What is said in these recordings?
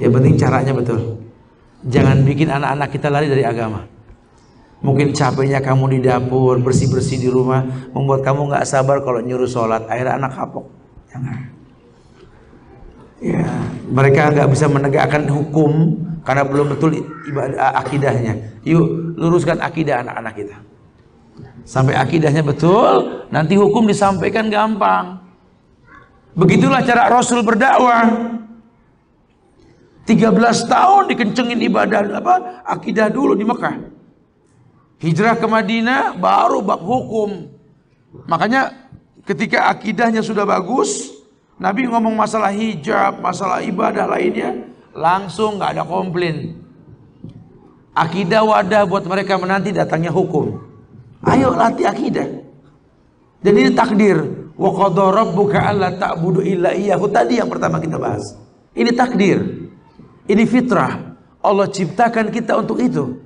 Yang penting caranya betul. Jangan bikin anak-anak kita lari dari agama. Mungkin capeknya kamu di dapur, bersih-bersih di rumah, membuat kamu nggak sabar kalau nyuruh sholat. Akhirnya anak kapok. Jangan. Ya, mereka nggak bisa menegakkan hukum karena belum betul ibadah akidahnya. Yuk luruskan akidah anak-anak kita. Sampai akidahnya betul, nanti hukum disampaikan gampang. Begitulah cara Rasul berdakwah. 13 tahun dikencengin ibadah akidah dulu di Mekah. Hijrah ke Madinah baru bab hukum. Makanya ketika akidahnya sudah bagus, Nabi ngomong masalah hijab, masalah ibadah lainnya, langsung nggak ada komplain. Akidah wadah buat mereka menanti datangnya hukum. Ayo latih akidah. Jadi ini takdir. Wa qadha rabbuka alla ta'budu illa iyyahu, tadi yang pertama kita bahas. Ini takdir. Ini fitrah. Allah ciptakan kita untuk itu.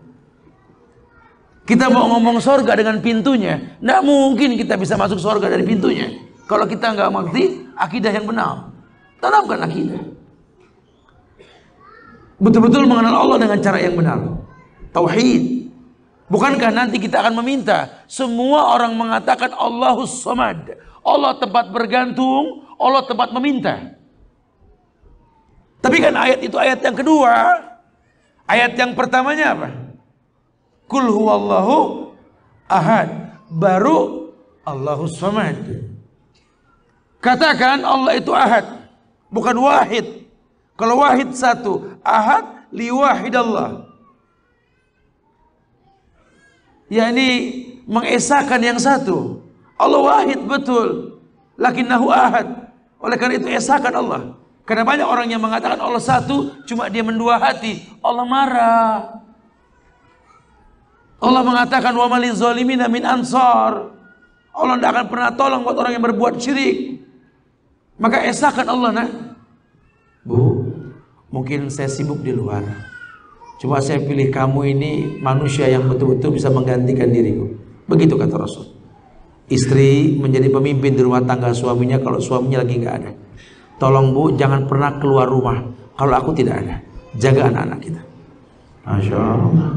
Kita mau ngomong sorga dengan pintunya, nggak mungkin kita bisa masuk sorga dari pintunya kalau kita nggak mengerti akidah yang benar. Tanamkan akidah. Betul-betul mengenal Allah dengan cara yang benar. Tauhid. Bukankah nanti kita akan meminta semua orang mengatakan Allahus Samad, Allah tempat bergantung, Allah tempat meminta. Tapi kan ayat itu ayat yang kedua. Ayat yang pertamanya apa? Kul huwallahu ahad. Baru Allahus Samad. Katakan Allah itu ahad, bukan wahid. Kalau wahid satu, ahad liwahid Allah. yakni mengesahkan yang satu. Allah wahid betul, lakinnahu ahad. Oleh karena itu esahkan Allah. Karena banyak orang yang mengatakan Allah satu, cuma dia mendua hati. Allah marah. Allah mengatakan wa malil zalimina min ansar. Allah tidak akan pernah tolong buat orang yang berbuat syirik. Maka esahkan Allah, nak. Bu, mungkin saya sibuk di luar. Cuma saya pilih kamu ini manusia yang betul-betul bisa menggantikan diriku. Begitu kata Rasul. Istri menjadi pemimpin di rumah tangga suaminya kalau suaminya lagi nggak ada. Tolong bu, jangan pernah keluar rumah kalau aku tidak ada. Jaga anak-anak kita. Masya Allah.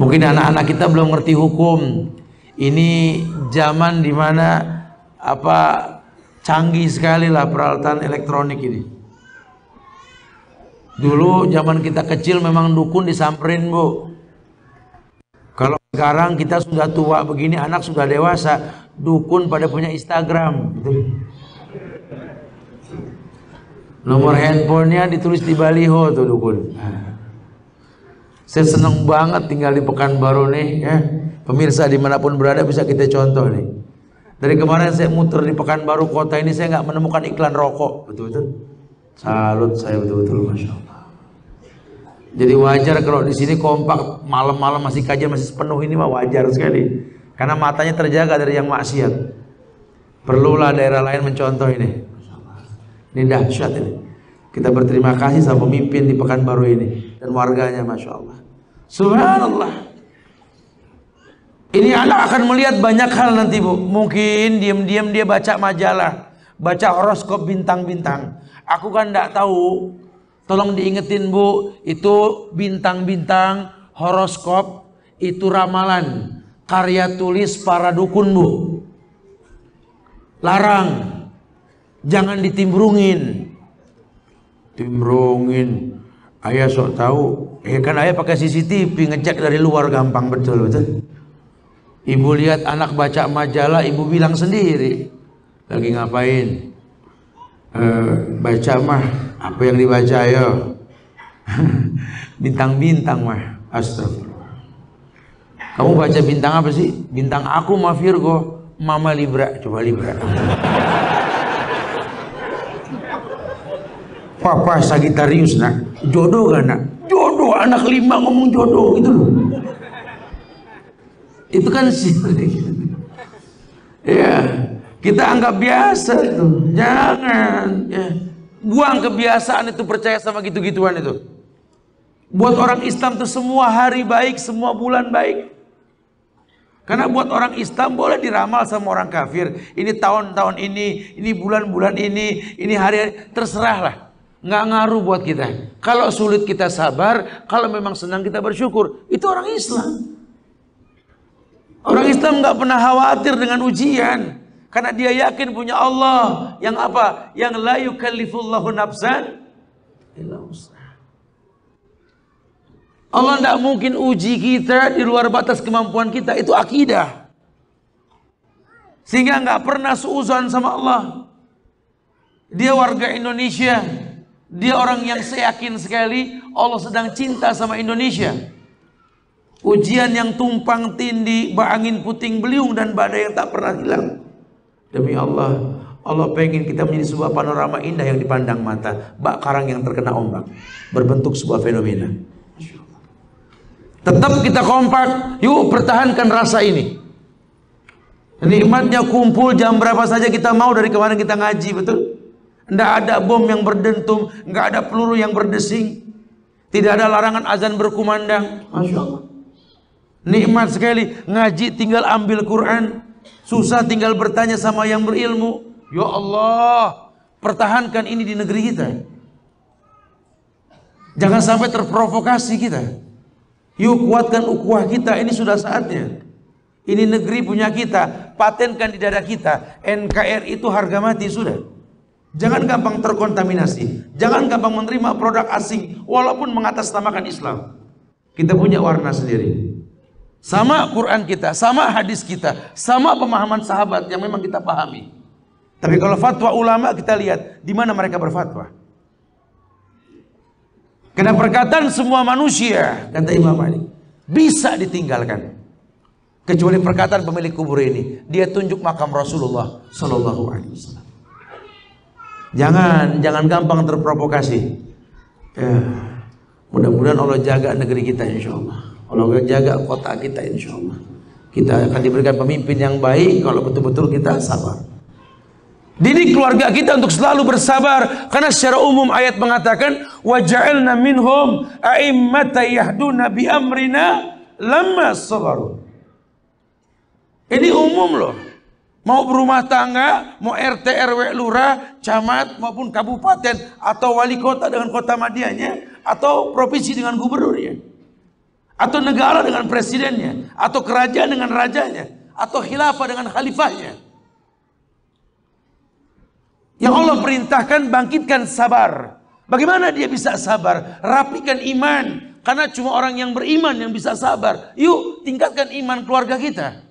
Mungkin anak-anak kita belum ngerti hukum. Ini zaman dimana canggih sekali lah peralatan elektronik ini. Dulu zaman kita kecil memang dukun disamperin bu. Kalau sekarang kita sudah tua begini, anak sudah dewasa, dukun pada punya Instagram. Nomor handphonenya ditulis di baliho tuh dukun. Saya senang banget tinggal di Pekanbaru nih ya. Pemirsa dimanapun berada bisa kita contoh nih. Dari kemarin saya muter di Pekanbaru kota ini, saya nggak menemukan iklan rokok. Betul-betul salut saya, betul-betul Masya Allah. Jadi wajar kalau di sini kompak, malam-malam masih kajian masih sepenuh ini mah wajar sekali. Karena matanya terjaga dari yang maksiat. Perlulah daerah lain mencontoh ini. Ini dahsyat ini. Kita berterima kasih sama pemimpin di Pekanbaru ini dan warganya, Masya Allah. Subhanallah. Ini anak akan melihat banyak hal nanti bu. Mungkin diam-diam dia baca majalah, baca horoskop bintang-bintang. Aku kan tidak tahu. Tolong diingetin bu, itu bintang-bintang, horoskop, itu ramalan, karya tulis para dukun bu. Larang, jangan ditimbrungin. Timbrungin, ayah sok tahu. Kan ayah pakai CCTV ngecek dari luar gampang, betul. Ibu lihat anak baca majalah, ibu bilang sendiri, lagi ngapain? Baca mah, apa yang dibaca ya? Bintang-bintang mah. Astagfirullah. Kamu baca bintang apa sih? Bintang aku mah Virgo, mama Libra. Coba Libra. Papa Sagittarius nak. Jodoh kan nak? Jodoh, anak 5 ngomong jodoh gitu loh. Itu kan sih. Ya. Kita anggap biasa itu, jangan ya. Buang kebiasaan itu, percaya sama gitu-gituan itu. Buat orang Islam itu semua hari baik, semua bulan baik. Karena buat orang Islam boleh diramal sama orang kafir. Ini tahun-tahun ini bulan-bulan ini hari terserahlah. nggak ngaruh buat kita. Kalau sulit kita sabar, kalau memang senang kita bersyukur. Itu orang Islam. Orang Islam nggak pernah khawatir dengan ujian, karena dia yakin punya Allah yang apa? Yang la yukallifullahu nafsan illa wus'aha. Allah tidak mungkin uji kita di luar batas kemampuan kita. Itu akidah. Sehingga nggak pernah suuzon sama Allah. Dia warga Indonesia. Dia orang yang saya yakin sekali Allah sedang cinta sama Indonesia. Ujian yang tumpang tindih, angin puting beliung dan badai yang tak pernah hilang. Demi Allah, Allah pengen kita menjadi sebuah panorama indah yang dipandang mata, bak karang yang terkena ombak, berbentuk sebuah fenomena. Tetap kita kompak, yuk pertahankan rasa ini. Nikmatnya kumpul jam berapa saja kita mau, dari kemarin kita ngaji, betul? Tidak ada bom yang berdentum, nggak ada peluru yang berdesing, tidak ada larangan azan berkumandang. Masya Allah. Nikmat sekali ngaji, tinggal ambil Quran. Susah tinggal bertanya sama yang berilmu. Ya Allah, pertahankan ini di negeri kita. Jangan sampai terprovokasi kita. Yuk kuatkan ukhuwah kita, ini sudah saatnya. Ini negeri punya kita, patenkan di dada kita. NKRI itu harga mati sudah. Jangan gampang terkontaminasi. Jangan gampang menerima produk asing walaupun mengatasnamakan Islam. Kita punya warna sendiri. Sama Quran kita, sama hadis kita, sama pemahaman sahabat yang memang kita pahami. Tapi kalau fatwa ulama kita lihat di mana mereka berfatwa. Karena perkataan semua manusia, kata Imam Malik, bisa ditinggalkan kecuali perkataan pemilik kubur ini. Dia tunjuk makam Rasulullah Sallallahu Alaihi Wasallam. Jangan gampang terprovokasi. Ya, mudah-mudahan Allah jaga negeri kita, insya Allah. Allah jaga kota kita, insya Allah. Kita akan diberikan pemimpin yang baik kalau betul-betul kita sabar. Didik keluarga kita untuk selalu bersabar, karena secara umum ayat mengatakan wa ja'alna minhum a'immatan yahduna bi amrina lamma sabaru. Ini umum loh. Mau berumah tangga, mau RT, RW, lurah, camat maupun kabupaten, atau wali kota dengan kota madianya, atau provinsi dengan gubernurnya, atau negara dengan presidennya, atau kerajaan dengan rajanya, atau khilafah dengan khalifahnya. Yang Allah perintahkan bangkitkan sabar. Bagaimana dia bisa sabar? Rapikan iman, karena cuma orang yang beriman yang bisa sabar. Yuk tingkatkan iman keluarga kita.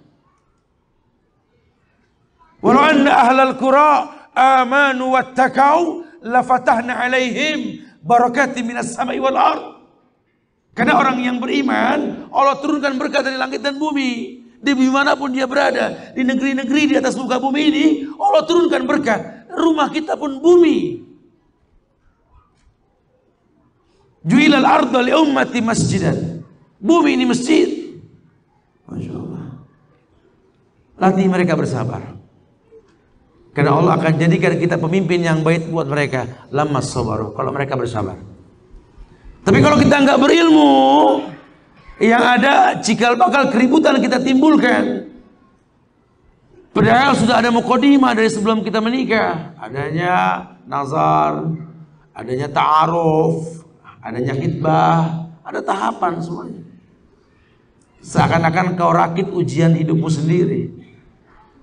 Walau anna ahlal qura amanu wattaqau lafatahna alaihim barakati minas samai wal ard. Karena orang yang beriman, Allah turunkan berkah dari langit dan bumi. Di dimanapun dia berada, di negeri-negeri di atas muka bumi ini, Allah turunkan berkah. Rumah kita pun bumi. Ju'ilal arda li ummati masjidan. Bumi ini masjid. Masya Allah. Latih mereka bersabar. Karena Allah akan jadikan kita pemimpin yang baik buat mereka. Lamma sabaru, kalau mereka bersabar. Tapi kalau kita nggak berilmu, yang ada cikal bakal keributan kita timbulkan. Padahal sudah ada muqaddimah dari sebelum kita menikah. Adanya nazar, adanya ta'aruf, adanya khitbah, ada tahapan semuanya. Seakan-akan kau rakit ujian hidupmu sendiri.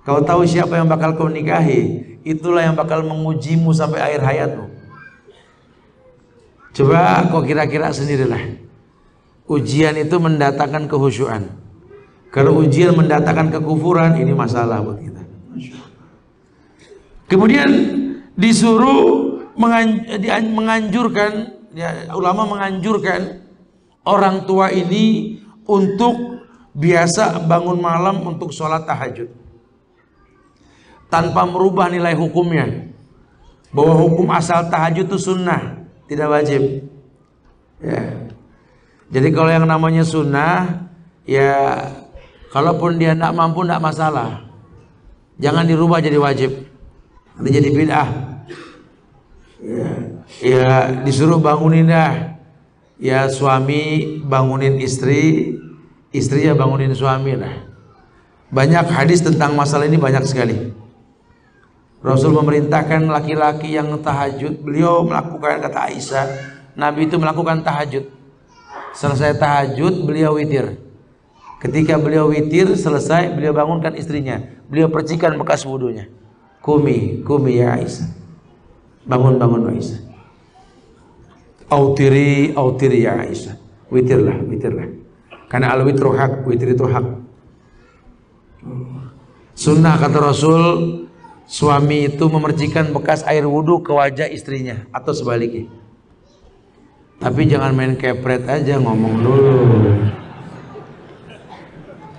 Kau tahu siapa yang bakal kau nikahi, itulah yang bakal mengujimu sampai akhir hayatmu. Coba kau kira-kira sendirilah. Ujian itu mendatangkan kehusyuan. Kalau ujian mendatangkan kekufuran, ini masalah buat kita. Kemudian disuruh menganjurkan, ya, ulama menganjurkan orang tua ini untuk biasa bangun malam untuk sholat tahajud, tanpa merubah nilai hukumnya, bahwa hukum asal tahajud itu sunnah, tidak wajib. Ya. Jadi kalau yang namanya sunnah, ya kalaupun dia tidak mampu tidak masalah, jangan dirubah jadi wajib, nanti jadi bid'ah. Ya disuruh bangunin dah, ya suami bangunin istri, istrinya bangunin suami lah. Banyak hadis tentang masalah ini, banyak sekali. Rasul memerintahkan laki-laki yang tahajud, beliau melakukan, kata Aisyah, Nabi itu melakukan tahajud. Selesai tahajud, beliau witir. Ketika beliau witir selesai, beliau bangunkan istrinya. Beliau percikan bekas wudunya. Kumi ya Aisyah. Bangun Aisyah. Autiri ya Aisyah. Witirlah. Karena al-witru hak, witir itu hak. Sunnah kata Rasul, suami itu memercikan bekas air wudhu ke wajah istrinya atau sebaliknya. Tapi jangan main kepret aja, ngomong dulu.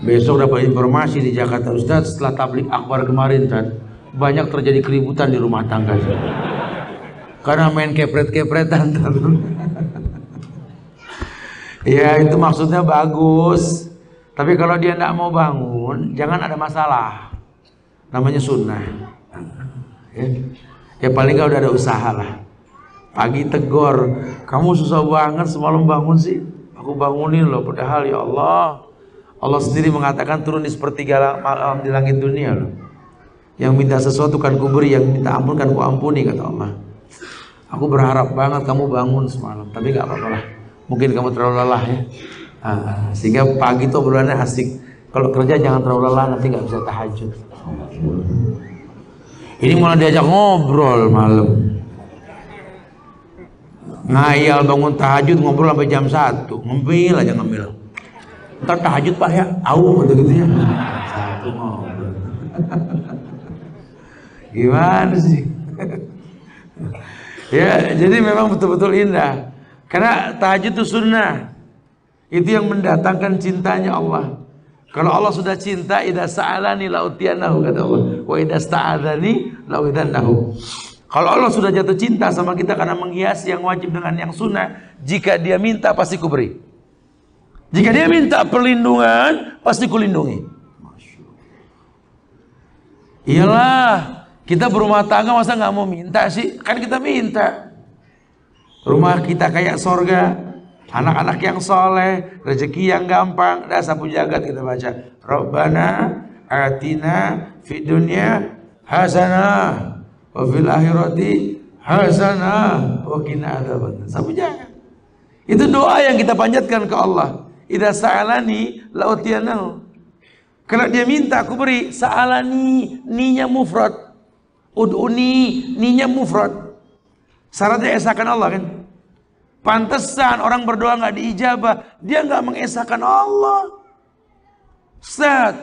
Besok dapat informasi di Jakarta, Ustaz, setelah tablik akbar kemarin kan, banyak terjadi keributan di rumah tangga. Karena main kepret-kepretan. Ya itu maksudnya bagus. Tapi kalau dia tidak mau bangun, jangan ada masalah. Namanya sunnah. Ya paling nggak udah ada usaha lah. Pagi tegor, kamu susah banget semalam bangun sih. Aku bangunin loh, padahal ya Allah, Allah sendiri mengatakan turun di sepertiga malam di langit dunia loh. Yang minta sesuatu kan kuberi, yang minta ampun kan ku ampuni, kata Allah. Aku berharap banget kamu bangun semalam, tapi nggak apa-apa lah. Mungkin kamu terlalu lelah ya. Sehingga pagi itu obrolannya asik. Kalau kerja jangan terlalu lelah, nanti nggak bisa tahajud. Ini malah diajak ngobrol malam. Ngayal bangun tahajud, ngobrol sampai jam 1. Ngemil aja ngemil. Ntar tahajud Pak ya, gitu ya. 1 ngobrol. Gimana sih? Ya, jadi memang betul-betul indah. Karena tahajud itu sunnah. Itu yang mendatangkan cintanya Allah. Kalau Allah sudah cinta, idza sa'alani la'utiyanahu, kata Allah. Wa idza sta'adzani la'udzannahu. Kalau Allah sudah jatuh cinta sama kita karena menghiasi yang wajib dengan yang sunnah, jika dia minta pasti kuberi. Jika dia minta perlindungan, pasti kulindungi. Iyalah, kita berumah tangga masa nggak mau minta sih? Kan kita minta. Rumah kita kayak sorga, anak-anak yang soleh, rezeki yang gampang. Dah sapu jagat kita baca. Rabbana atina fid dunya hasanah wa fil akhirati hasanah wa qina adzabannar. Sapu jagat. Itu doa yang kita panjatkan ke Allah. Idza sa'alani la'utiyanahu. Kalau dia minta aku beri. Sa'alani, ninya mufrad. Ud'uni, ninya mufrad. Syaratnya esakan Allah kan. Pantesan orang berdoa nggak diijabah, dia nggak mengesahkan Allah. Ustaz,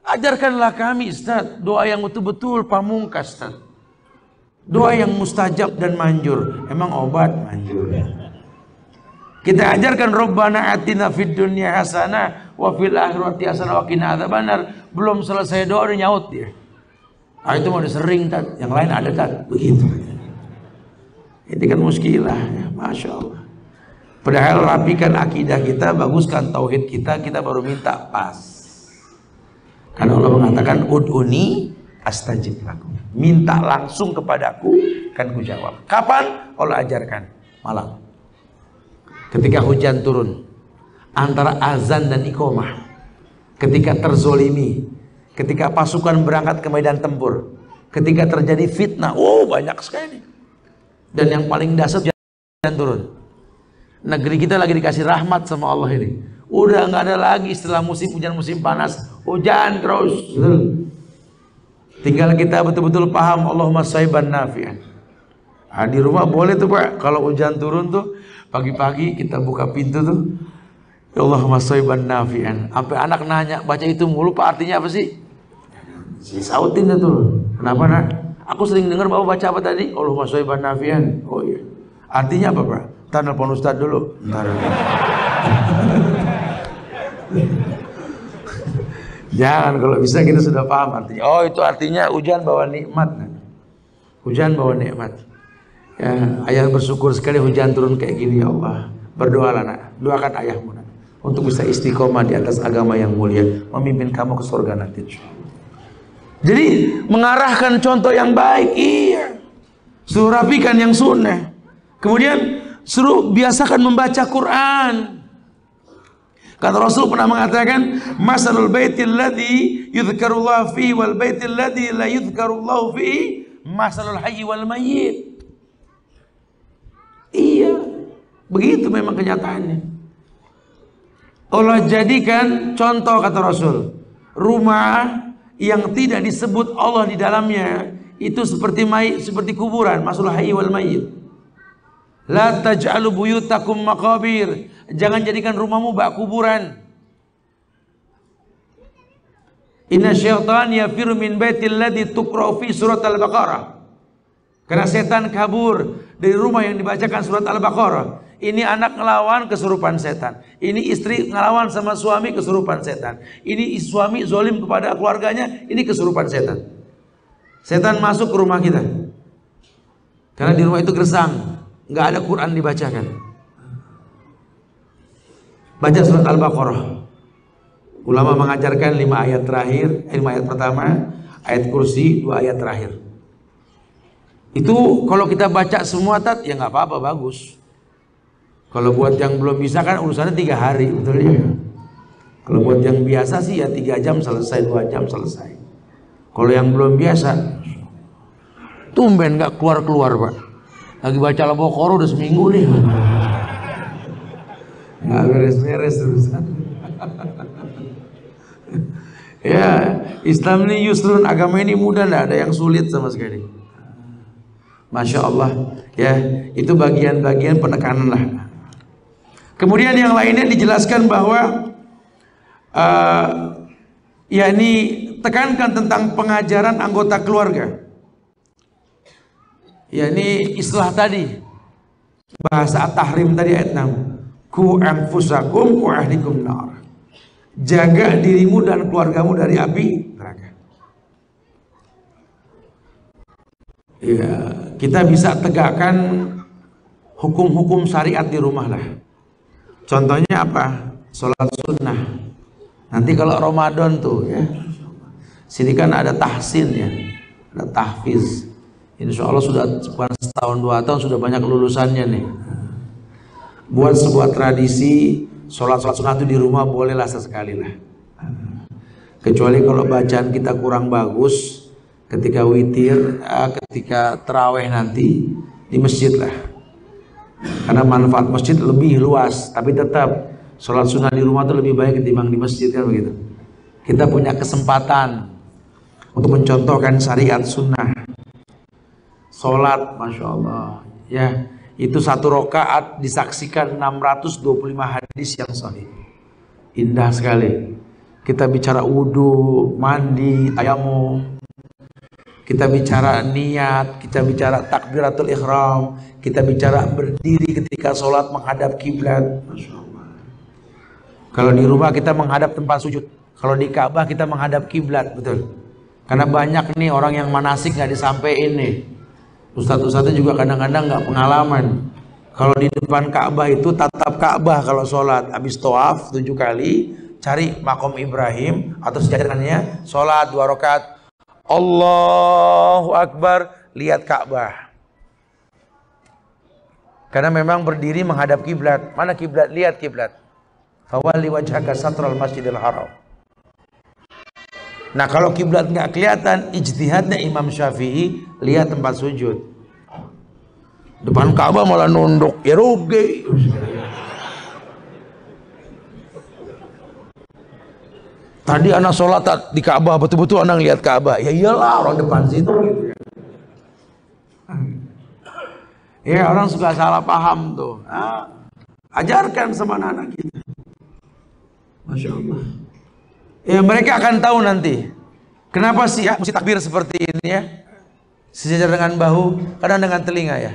ajarkanlah kami Ustaz doa yang betul-betul pamungkas Ustaz. Doa yang mustajab dan manjur. Emang obat manjur. Kita ajarkan Rabbana atina fid dunya hasanah wa fil akhirati hasanah wa qina adzabannar. Belum selesai doa udah nyaut dia. Itu mau disering Tat, yang lain ada Tat, begitu. Ini kan muskilah ya, Masya Allah. Padahal rapikan akidah kita, baguskan tauhid kita, kita baru minta pas. Karena Allah mengatakan ud'uni astajib lakum. Minta langsung kepadaku, kan ku jawab. Kapan? Allah ajarkan malam. Ketika hujan turun, antara azan dan iqamah, ketika terzolimi, ketika pasukan berangkat ke medan tempur, ketika terjadi fitnah, banyak sekali. Dan yang paling dasar hujan turun. Negeri kita lagi dikasih rahmat sama Allah ini. Udah nggak ada lagi istilah musim hujan, musim panas, hujan terus. Tinggal kita betul-betul paham Allahumma shayban nafi'an. Di rumah boleh tuh Pak, kalau hujan turun tuh pagi-pagi kita buka pintu tuh, Allahumma shayban nafi'an. Sampai anak nanya, baca itu mulu Pak, artinya apa sih? Si sautin tuh. Kenapa nak? Aku sering dengar Bapak baca apa tadi? Allahumma shayban nafi'an. Oh iya. Artinya apa Pak? Ntar nelfon Ustaz dulu. Ntar. Jangan, kalau bisa kita sudah paham artinya. Oh itu artinya hujan bawa nikmat. Hujan bawa nikmat. Ya, ayah bersyukur sekali hujan turun kayak gini ya Allah. Berdoalah nak, doakan ayahmu nak, untuk bisa istiqomah di atas agama yang mulia, memimpin kamu ke surga nanti. Jadi mengarahkan contoh yang baik, iya. Suruh rapikan yang sunnah. Kemudian suruh biasakan membaca Quran. Kata Rasul pernah mengatakan, masalul baitil ladzi yudhkarullah fihi wal baitil ladzi la yudhkarullah fihi masalul hayyi wal mayyit. Iya, begitu memang kenyataannya. Allah jadikan contoh, kata Rasul, rumah yang tidak disebut Allah di dalamnya itu seperti seperti kuburan, masalul hayyi wal mayyit. La taj'alu buyutakum maqabir. Jangan jadikan rumahmu bak kuburan. Inna syaitan yafirru min baitil ladzi tuqra fi surat Al-Baqarah. Karena setan kabur dari rumah yang dibacakan surat Al-Baqarah. Ini anak ngelawan kesurupan setan. Ini istri ngelawan sama suami kesurupan setan. Ini suami zolim kepada keluarganya, ini kesurupan setan. Setan masuk ke rumah kita. Karena di rumah itu gersang, nggak ada Quran dibacakan. Baca surat Al-Baqarah. Ulama mengajarkan 5 ayat terakhir, 5 ayat pertama, ayat kursi, 2 ayat terakhir. Itu kalau kita baca semua ya nggak apa-apa, bagus. Kalau buat yang belum bisa kan urusannya 3 hari, betul ya. Kalau buat yang biasa sih ya 3 jam selesai, 2 jam selesai. Kalau yang belum biasa, tumben nggak keluar-keluar Pak. Lagi baca Al-Baqarah udah seminggu nih. Nggak beres-beres urusan. Ya, Islam ini yusrun, agama ini mudah, nggak ada yang sulit sama sekali. Masya Allah, ya, itu bagian-bagian penekanan lah. Kemudian yang lainnya dijelaskan bahwa yakni tekankan tentang pengajaran anggota keluarga. Yakni istilah tadi, bahasa At-Tahrim tadi ayat 6. Ku anfusakum wa ahlikum nar. Jaga dirimu dan keluargamu dari api neraka. Ya, kita bisa tegakkan hukum-hukum syariat di rumah lah. Contohnya apa? Sholat sunnah. Nanti kalau Ramadan tuh ya, sini kan ada tahsin ya, ada tahfiz. Insya Allah sudah bukan setahun 2 tahun sudah banyak lulusannya nih. Buat sebuah tradisi sholat sunnah itu di rumah bolehlah sesekali lah. Kecuali kalau bacaan kita kurang bagus, ketika witir, ketika taraweh nanti di masjid lah. Karena manfaat masjid lebih luas, tapi tetap sholat sunnah di rumah itu lebih baik ketimbang di masjid kan begitu. Kita punya kesempatan untuk mencontohkan syariat sunnah. Sholat, masya Allah, ya itu 1 rakaat disaksikan 625 hadis yang sahih. Indah sekali. Kita bicara wudu, mandi, tayamum. Kita bicara niat, kita bicara takbiratul ihram, kita bicara berdiri ketika sholat menghadap kiblat. Masya Allah. Kalau di rumah kita menghadap tempat sujud, kalau di Ka'bah kita menghadap kiblat, betul. Karena banyak nih orang yang manasik nggak disampaikan nih. Ustadz-ustadznya juga kadang-kadang nggak pengalaman. Kalau di depan Ka'bah itu tatap Ka'bah kalau sholat, habis tawaf 7 kali, cari makom Ibrahim atau sejajarnya, sholat 2 rakaat. Allahu Akbar, lihat Ka'bah. Karena memang berdiri menghadap kiblat. Mana kiblat? Lihat kiblat. Fawalli wajhaka satral masjidil haram. Nah kalau kiblat nggak kelihatan, ijtihadnya Imam Syafi'i, lihat tempat sujud. Depan Ka'bah malah nunduk, ya rugi. Tadi anak sholat di Ka'bah, betul-betul anak lihat Ka'bah. Ya iyalah orang depan situ gitu ya. Ya orang suka salah paham tuh. Nah, ajarkan sama anak-anak kita. Masya Allah. Ya mereka akan tahu nanti kenapa sih ya mesti takbir seperti ini ya, sejajar dengan bahu, kadang dengan telinga ya,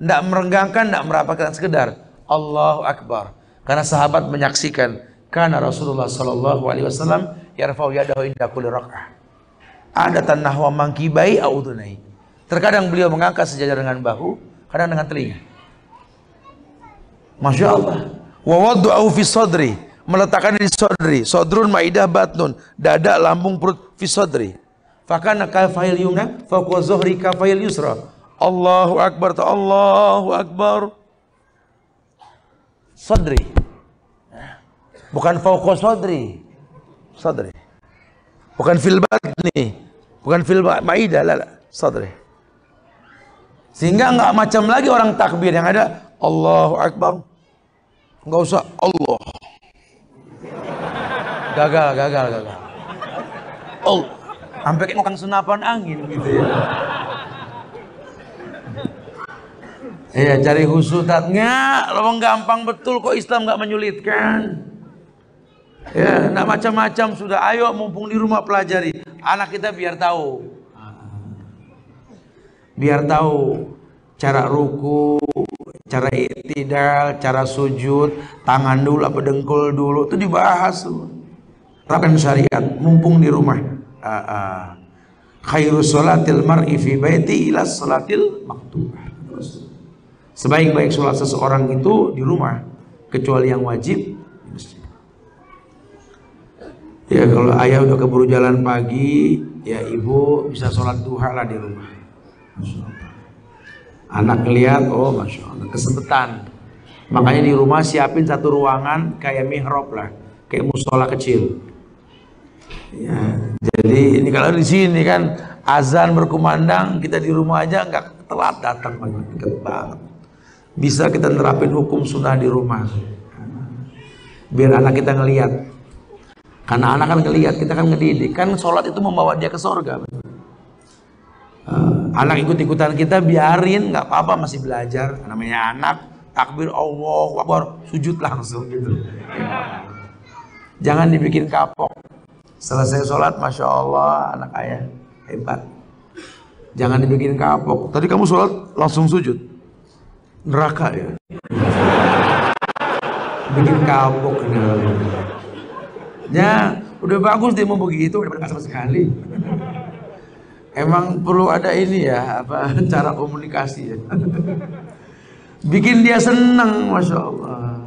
tidak merenggangkan, tidak merapatkan, sekedar Allahu Akbar. Karena sahabat menyaksikan karena Rasulullah Sallallahu Alaihi Wasallam yarfa'u yadahu inda kulli rak'ah adatan nahwa mankibai audunai. Terkadang beliau mengangkat sejajar dengan bahu, kadang dengan telinga. Masya Allah. Wa wadu'ahu fi sadri, meletakkan di sodri, sodrun maidah batnun, dada, lambung, perut, fi sodri. Fakana kafail yumna, faqwa zuhri kafail yusra. Allahu Akbar, Allahu Akbar. Sodri, bukan faqwa sodri, sodri. Bukan fil batni, bukan fil maidah, la, sodri. Sehingga nggak macam lagi orang takbir yang ada Allahu Akbar, nggak usah Allah. Gagal. Oh, sampai kayak ngokang senapan angin gitu ya. Iya, cari husutatnya, lo gampang betul kok Islam nggak menyulitkan. Ya, nggak macam-macam sudah. Ayo, mumpung di rumah pelajari. Anak kita biar tahu cara ruku, cara i'tidal, cara sujud, tangan dulu apa dengkul dulu, itu dibahas tuh. Terapkan syariat mumpung di rumah. Khairus salatil mar'i fi baiti ila salatil maktubah. Sebaik-baik sholat seseorang itu di rumah, kecuali yang wajib di masjid. Ya, kalau ayah udah keburu jalan pagi, ya ibu bisa sholat duha lah di rumah. Anak ngeliat, oh masya Allah, kesempetan. Makanya di rumah siapin satu ruangan kayak mihrab lah, kayak musola kecil. Ya, jadi ini kalau di sini kan azan berkumandang, kita di rumah aja nggak telat datang banget. Bisa kita nerapin hukum sunnah di rumah, biar anak kita ngelihat. Karena anak kan ngelihat, kita kan ngedidik. Kan sholat itu membawa dia ke surga. Anak ikut-ikutan kita biarin, nggak apa-apa, masih belajar. Namanya anak, takbir Allahu Akbar, sujud langsung gitu. Jangan dibikin kapok. Selesai sholat, masya Allah, anak ayah hebat. Jangan dibikin kapok. Tadi kamu sholat langsung sujud, neraka ya. Bikin kapok. Ya, udah bagus dia mau begitu, udah sama sekali. Emang perlu ada ini ya, apa cara komunikasi ya. Bikin dia senang, masya Allah.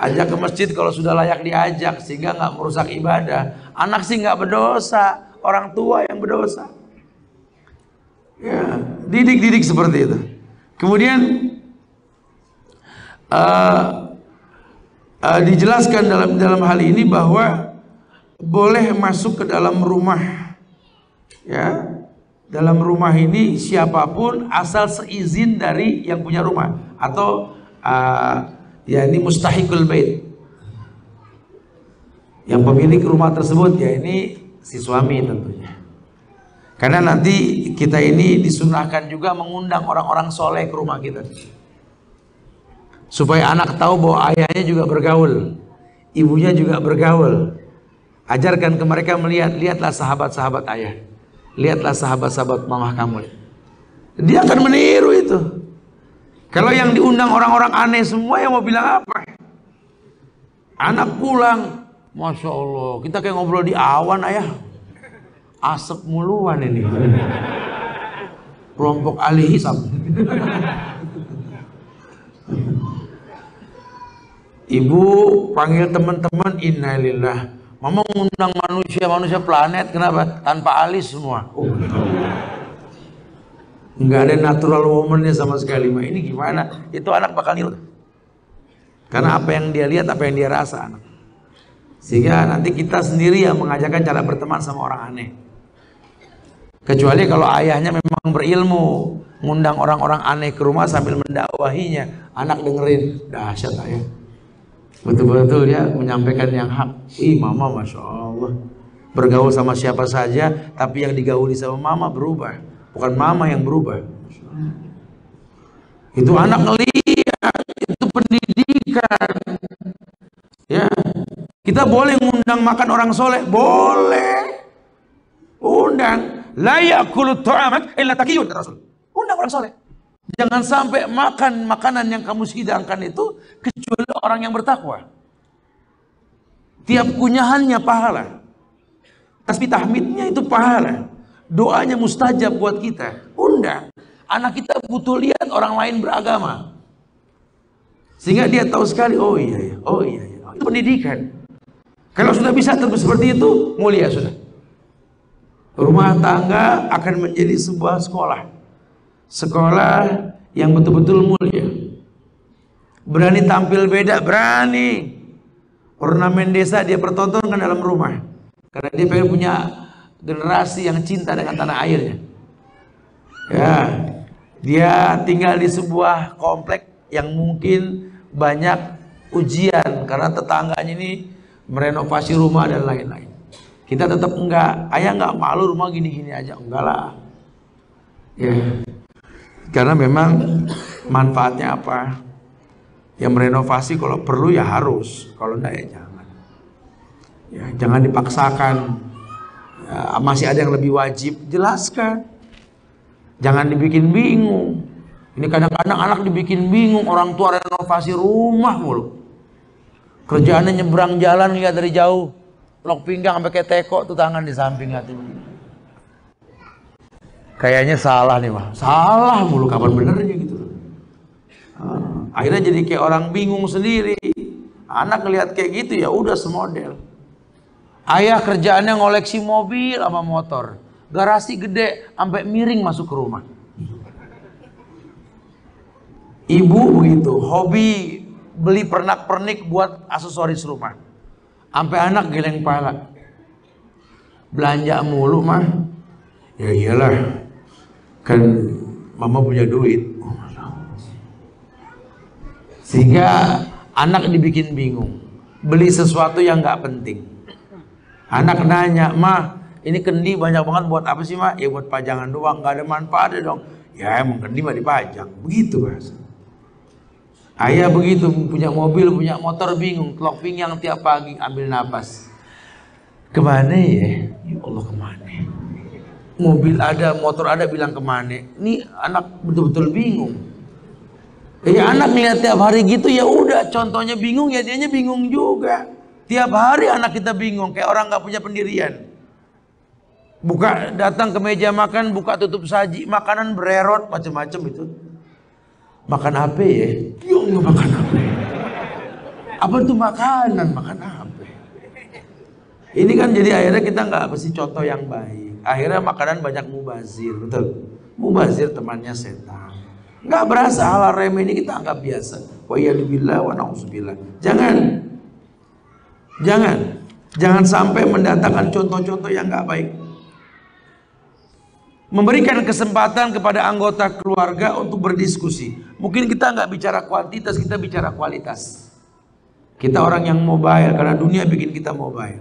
Ajak ke masjid kalau sudah layak diajak, sehingga nggak merusak ibadah. Anak sih nggak berdosa, orang tua yang berdosa. Ya, didik seperti itu. Kemudian dijelaskan dalam hal ini bahwa boleh masuk ke dalam rumah, ya. Dalam rumah ini siapapun asal seizin dari yang punya rumah atau ya ini mustahikul bait. Yang pemilik rumah tersebut ya ini si suami tentunya. Karena nanti kita ini disunahkan juga mengundang orang-orang soleh ke rumah kita. Supaya anak tahu bahwa ayahnya juga bergaul, ibunya juga bergaul. Ajarkan ke mereka melihat, lihatlah sahabat-sahabat ayah. Lihatlah sahabat-sahabat mamah kamu. Dia akan meniru itu. Kalau yang diundang orang-orang aneh semua, yang mau bilang apa? Anak pulang, masya Allah, kita kayak ngobrol di awan ayah. Asap muluan ini. Kelompok ahli hisab. Ibu panggil teman-teman, innalillah. Mama ngundang manusia planet, kenapa? Tanpa alis semua. Oh. Nggak ada natural woman-nya sama sekali. Ma, ini gimana? Itu anak bakal niru. Karena apa yang dia lihat, apa yang dia rasa anak. Sehingga nanti kita sendiri yang mengajarkan cara berteman sama orang aneh. Kecuali kalau ayahnya memang berilmu, ngundang orang-orang aneh ke rumah sambil mendakwahinya. Anak dengerin, dahsyat ayah. Betul-betul ya menyampaikan yang hak. Ih mama masya Allah bergaul sama siapa saja, tapi yang digauli sama mama berubah, bukan mama yang berubah. Itu anak ngeliat, itu pendidikan. Ya, kita boleh ngundang makan orang soleh, boleh. Undang, la ya'kulu ta'amak illa taqiyun, Rasul. Undang orang soleh. Jangan sampai makan makanan yang kamu hidangkan itu kecuali orang yang bertakwa. Tiap kunyahannya pahala. Tasbih tahmidnya itu pahala. Doanya mustajab buat kita. Undang. Anak kita butuh lihat orang lain beragama. Sehingga dia tahu sekali, oh iya. Itu pendidikan. Kalau sudah bisa terus seperti itu, mulia sudah. Rumah tangga akan menjadi sebuah sekolah. Sekolah yang betul-betul mulia. Berani tampil beda, berani. Ornamen desa dia pertontonkan dalam rumah. Karena dia pengen punya generasi yang cinta dengan tanah airnya. Ya, Dia tinggal di sebuah komplek yang mungkin banyak ujian karena tetangganya ini merenovasi rumah dan lain-lain. Kita tetap enggak, ayah enggak malu rumah gini-gini aja, enggak lah. Ya. Karena memang manfaatnya apa? Ya merenovasi kalau perlu ya harus, kalau enggak ya jangan. Ya, jangan dipaksakan. Ya, masih ada yang lebih wajib, jelaskan. Jangan dibikin bingung. Ini kadang-kadang anak dibikin bingung, orang tua renovasi rumah mulu. Kerjaannya nyebrang jalan lihat dari jauh, lok pinggang sampai kayak teko tuh tangan di samping hati. Kayaknya salah nih mah, salah mulu, kapan benernya gitu. Akhirnya jadi kayak orang bingung sendiri. Anak ngelihat kayak gitu ya udah semodel. Ayah kerjaannya ngoleksi mobil sama motor, garasi gede sampai miring masuk ke rumah. Ibu begitu, hobi beli pernak-pernik buat aksesoris rumah, sampai anak geleng pala. Belanja mulu mah, ya iyalah, kan mama punya duit. Sehingga anak dibikin bingung, beli sesuatu yang nggak penting. Anak nanya, "Mah, ini kendi banyak banget buat apa sih, Mah?" "Ya buat pajangan doang, nggak ada manfaatnya dong." "Ya emang kendi mah dipajang." Begitu bahasa. Ayah begitu, punya mobil, punya motor, bingung, telok pinggang tiap pagi, ambil napas. Kemana ya? Ya Allah, kemana? Mobil ada, motor ada, bilang kemana? Ini anak betul-betul bingung. Ya anak ngeliat tiap hari gitu, ya udah, contohnya bingung, ya dianya bingung juga. Tiap hari anak kita bingung, kayak orang nggak punya pendirian. Buka, datang ke meja makan, buka tutup saji, makanan bererot, macam-macam itu. Makan apa ya? Ya nggak makan apa? Apa itu makanan? Makan apa? Ini kan jadi akhirnya kita nggak pasti contoh yang baik. Akhirnya makanan banyak mubazir, betul? Mubazir temannya setan. Nggak berasa hal remeh ini kita anggap biasa. Wa iyadzubillah wa na'udzubillah. Jangan sampai mendatangkan contoh-contoh yang nggak baik. Memberikan kesempatan kepada anggota keluarga untuk berdiskusi. Mungkin kita nggak bicara kuantitas, kita bicara kualitas. Kita orang yang mobile, karena dunia bikin kita mobile.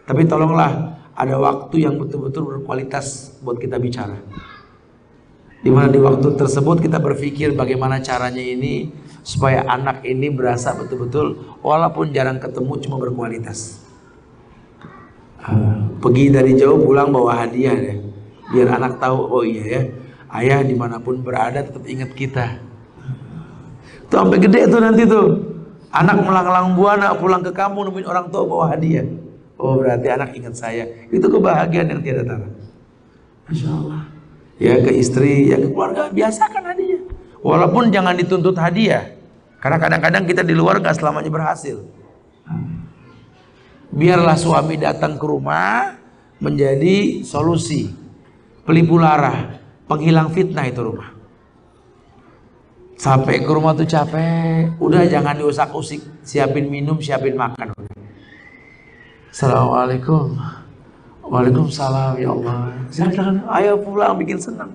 Tapi tolonglah ada waktu yang betul-betul berkualitas buat kita bicara. Dimana di waktu tersebut kita berpikir bagaimana caranya ini supaya anak ini berasa betul-betul walaupun jarang ketemu cuma berkualitas. Pergi dari jauh pulang bawa hadiah deh. Biar anak tahu, oh iya ya, ayah dimanapun berada tetap ingat kita. Tuh sampai gede tuh nanti tuh. Anak melanglang buana pulang ke kampung nemuin orang tua bawa hadiah. Oh berarti anak ingat saya. Itu kebahagiaan yang tiada tara. Masya Allah. Ya ke istri, ya ke keluarga, biasakan hadiah. Walaupun jangan dituntut hadiah. Karena kadang-kadang kita di luar gak selamanya berhasil. Biarlah suami datang ke rumah menjadi solusi. Pelipu lara, penghilang fitnah itu rumah. Sampai ke rumah tuh capek, udah jangan diusak-usik, siapin minum, siapin makan. Assalamualaikum. Waalaikumsalam, ya Allah. Silakan, ayo pulang, bikin senang.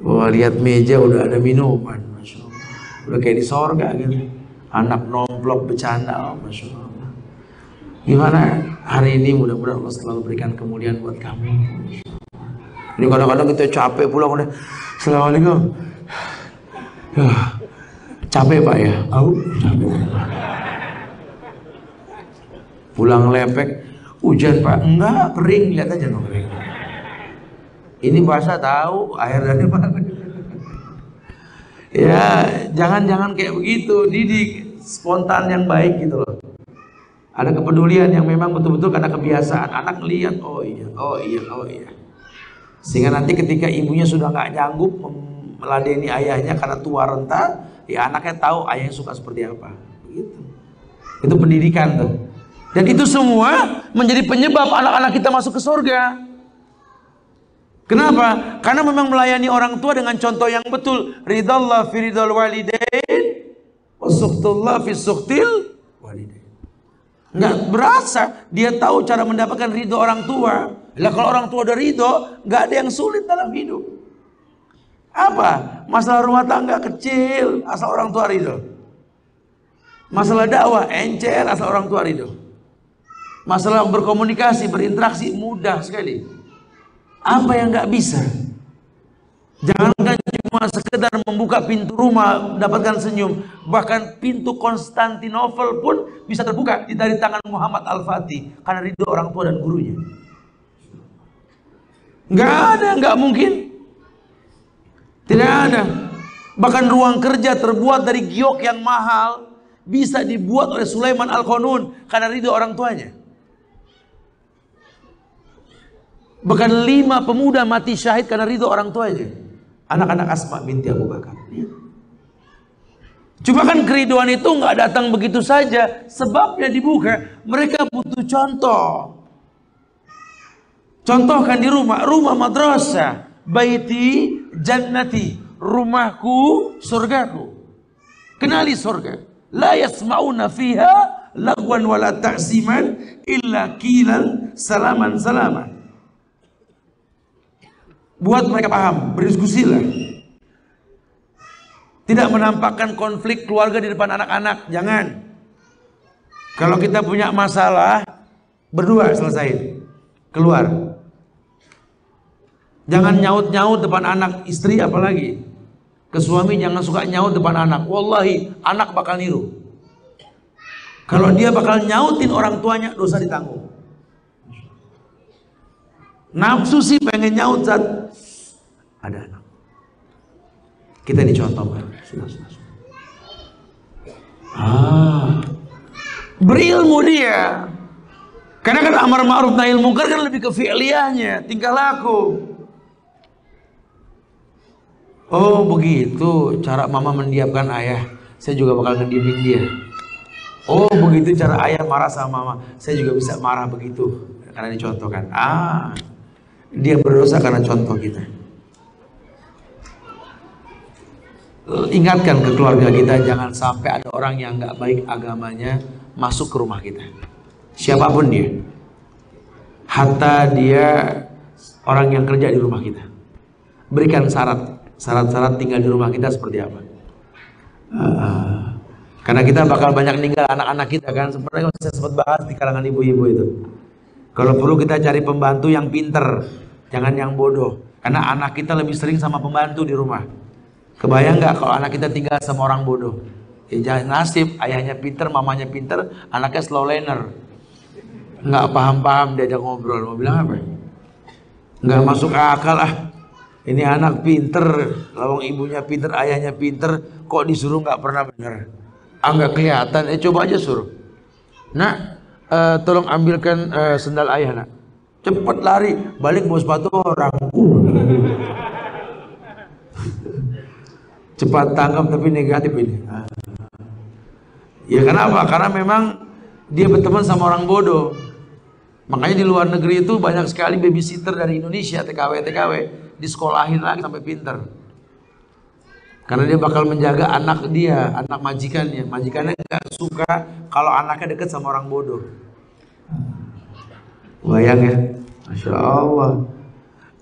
Wah, lihat meja udah ada minuman, Masya Allah. Udah kayak di sorga gitu. Anak nomplok bercanda, oh, Masya Allah. Gimana hari ini, mudah-mudahan Allah selalu berikan kemuliaan buat kamu. Ini kadang-kadang kita capek pulang udah Assalamualaikum. Capek Pak ya? Capek. Pulang lepek, hujan Pak? Enggak, kering, lihat aja dong kering. Ini bahasa tahu air dari mana. Ya, jangan kayak begitu, didik spontan yang baik gitu loh. Ada kepedulian yang memang betul-betul karena kebiasaan. Anak lihat, oh iya. Sehingga nanti ketika ibunya sudah nggak nyanggup meladeni ayahnya karena tua renta, ya anaknya tahu ayahnya suka seperti apa. Begitu. Itu pendidikan tuh. Dan itu semua menjadi penyebab anak-anak kita masuk ke surga. Kenapa? Karena memang melayani orang tua dengan contoh yang betul. Ridallah fi ridal walidain, wa sukhtullah fi sukhtil walidain. Nggak berasa, dia tahu cara mendapatkan ridho orang tua. Lah kalau orang tua udah ridho, nggak ada yang sulit dalam hidup. Apa? Masalah rumah tangga kecil, asal orang tua ridho. Masalah dakwah encer, asal orang tua ridho. Masalah berkomunikasi, berinteraksi mudah sekali. Apa yang nggak bisa? Jangankan cuma sekedar membuka pintu rumah dapatkan senyum, bahkan pintu Konstantinopel pun bisa terbuka dari tangan Muhammad Al-Fatih karena ridho orang tua dan gurunya. Nggak ada, nggak mungkin. Tidak ada. Bahkan ruang kerja terbuat dari giok yang mahal bisa dibuat oleh Sulaiman Al-Qanun karena ridho orang tuanya. Bahkan 5 pemuda mati syahid karena ridho orang tuanya. Anak-anak Asma binti Abu Bakar. Cuma kan keriduan itu nggak datang begitu saja. Sebabnya dibuka. Mereka butuh contoh. Contohkan di rumah. Rumah madrasah. Baiti jannati, rumahku surgaku. Kenali surga. La yasma'una fiha lagwan wala ta'siman illa qilan salaman salaman. Buat mereka paham, berdiskusilah. Tidak menampakkan konflik keluarga di depan anak-anak, jangan. Kalau kita punya masalah, berdua selesai. Keluar. Jangan nyaut-nyaut depan anak, istri apalagi. Ke suami jangan suka nyaut depan anak. Wallahi, anak bakal niru. Kalau dia bakal nyautin orang tuanya, dosa ditanggung. Nafsu sih pengen nyaut saat ada anak. Kita dicontohkan. Sudah. Berilmu dia. Karena kan amar ma'ruf nahi munkar kan lebih ke fi'liyahnya, tingkah laku. Oh begitu cara mama mendiamkan ayah, saya juga bakal ngediemin dia. Oh begitu cara ayah marah sama mama, saya juga bisa marah begitu. Karena dicontohkan. Dia berdosa karena contoh kita. Ingatkan ke keluarga kita, jangan sampai ada orang yang nggak baik agamanya masuk ke rumah kita. Siapapun dia, hatta dia orang yang kerja di rumah kita. Berikan syarat tinggal di rumah kita seperti apa. Karena kita bakal banyak ninggal anak-anak kita kan, seperti yang saya sempat bahas di kalangan ibu-ibu itu. Kalau perlu kita cari pembantu yang pinter, jangan yang bodoh. Karena anak kita lebih sering sama pembantu di rumah. Kebayang nggak kalau anak kita tinggal sama orang bodoh? Ya jangan nasib, ayahnya pinter, mamanya pinter, anaknya slow learner. Nggak paham-paham diajak ngobrol, mau bilang apa? Nggak masuk akal Ini anak pinter, lawang ibunya pinter, ayahnya pinter, kok disuruh nggak pernah bener. Nggak kelihatan, coba aja suruh. Nak, tolong ambilkan sendal ayah nak. Cepet lari, balik bawa sepatu orang. Cepat tanggap tapi negatif ini. Ya kenapa? Karena memang dia berteman sama orang bodoh. Makanya di luar negeri itu banyak sekali babysitter dari Indonesia, TKW, disekolahin lagi sampai pinter. Karena dia bakal menjaga anak dia, anak majikannya. Majikannya nggak suka kalau anaknya deket sama orang bodoh. Bayang ya, Masya Allah.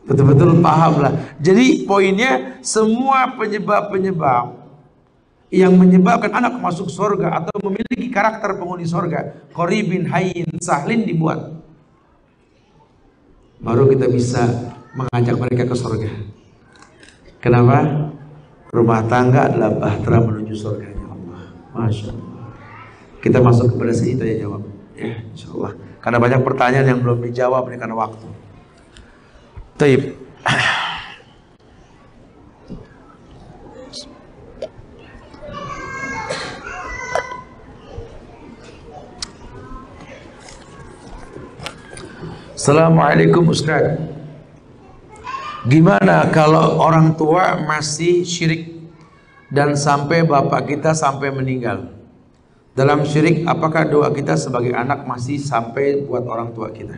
Betul-betul paham lah. Jadi poinnya, semua penyebab-penyebab yang menyebabkan anak masuk surga atau memiliki karakter penghuni surga, qoribin, hayyin, sahlin dibuat. Baru kita bisa mengajak mereka ke surga. Kenapa? Rumah tangga adalah bahtera menuju surganya Allah. Masya Allah. Kita masuk kepada sini, tanya jawab. Ya, insya Allah. Karena banyak pertanyaan yang belum dijawab nih karena waktu. Taib. Assalamualaikum Ustaz. Gimana kalau orang tua masih syirik dan sampai bapak kita sampai meninggal? Dalam syirik, apakah doa kita sebagai anak masih sampai buat orang tua kita?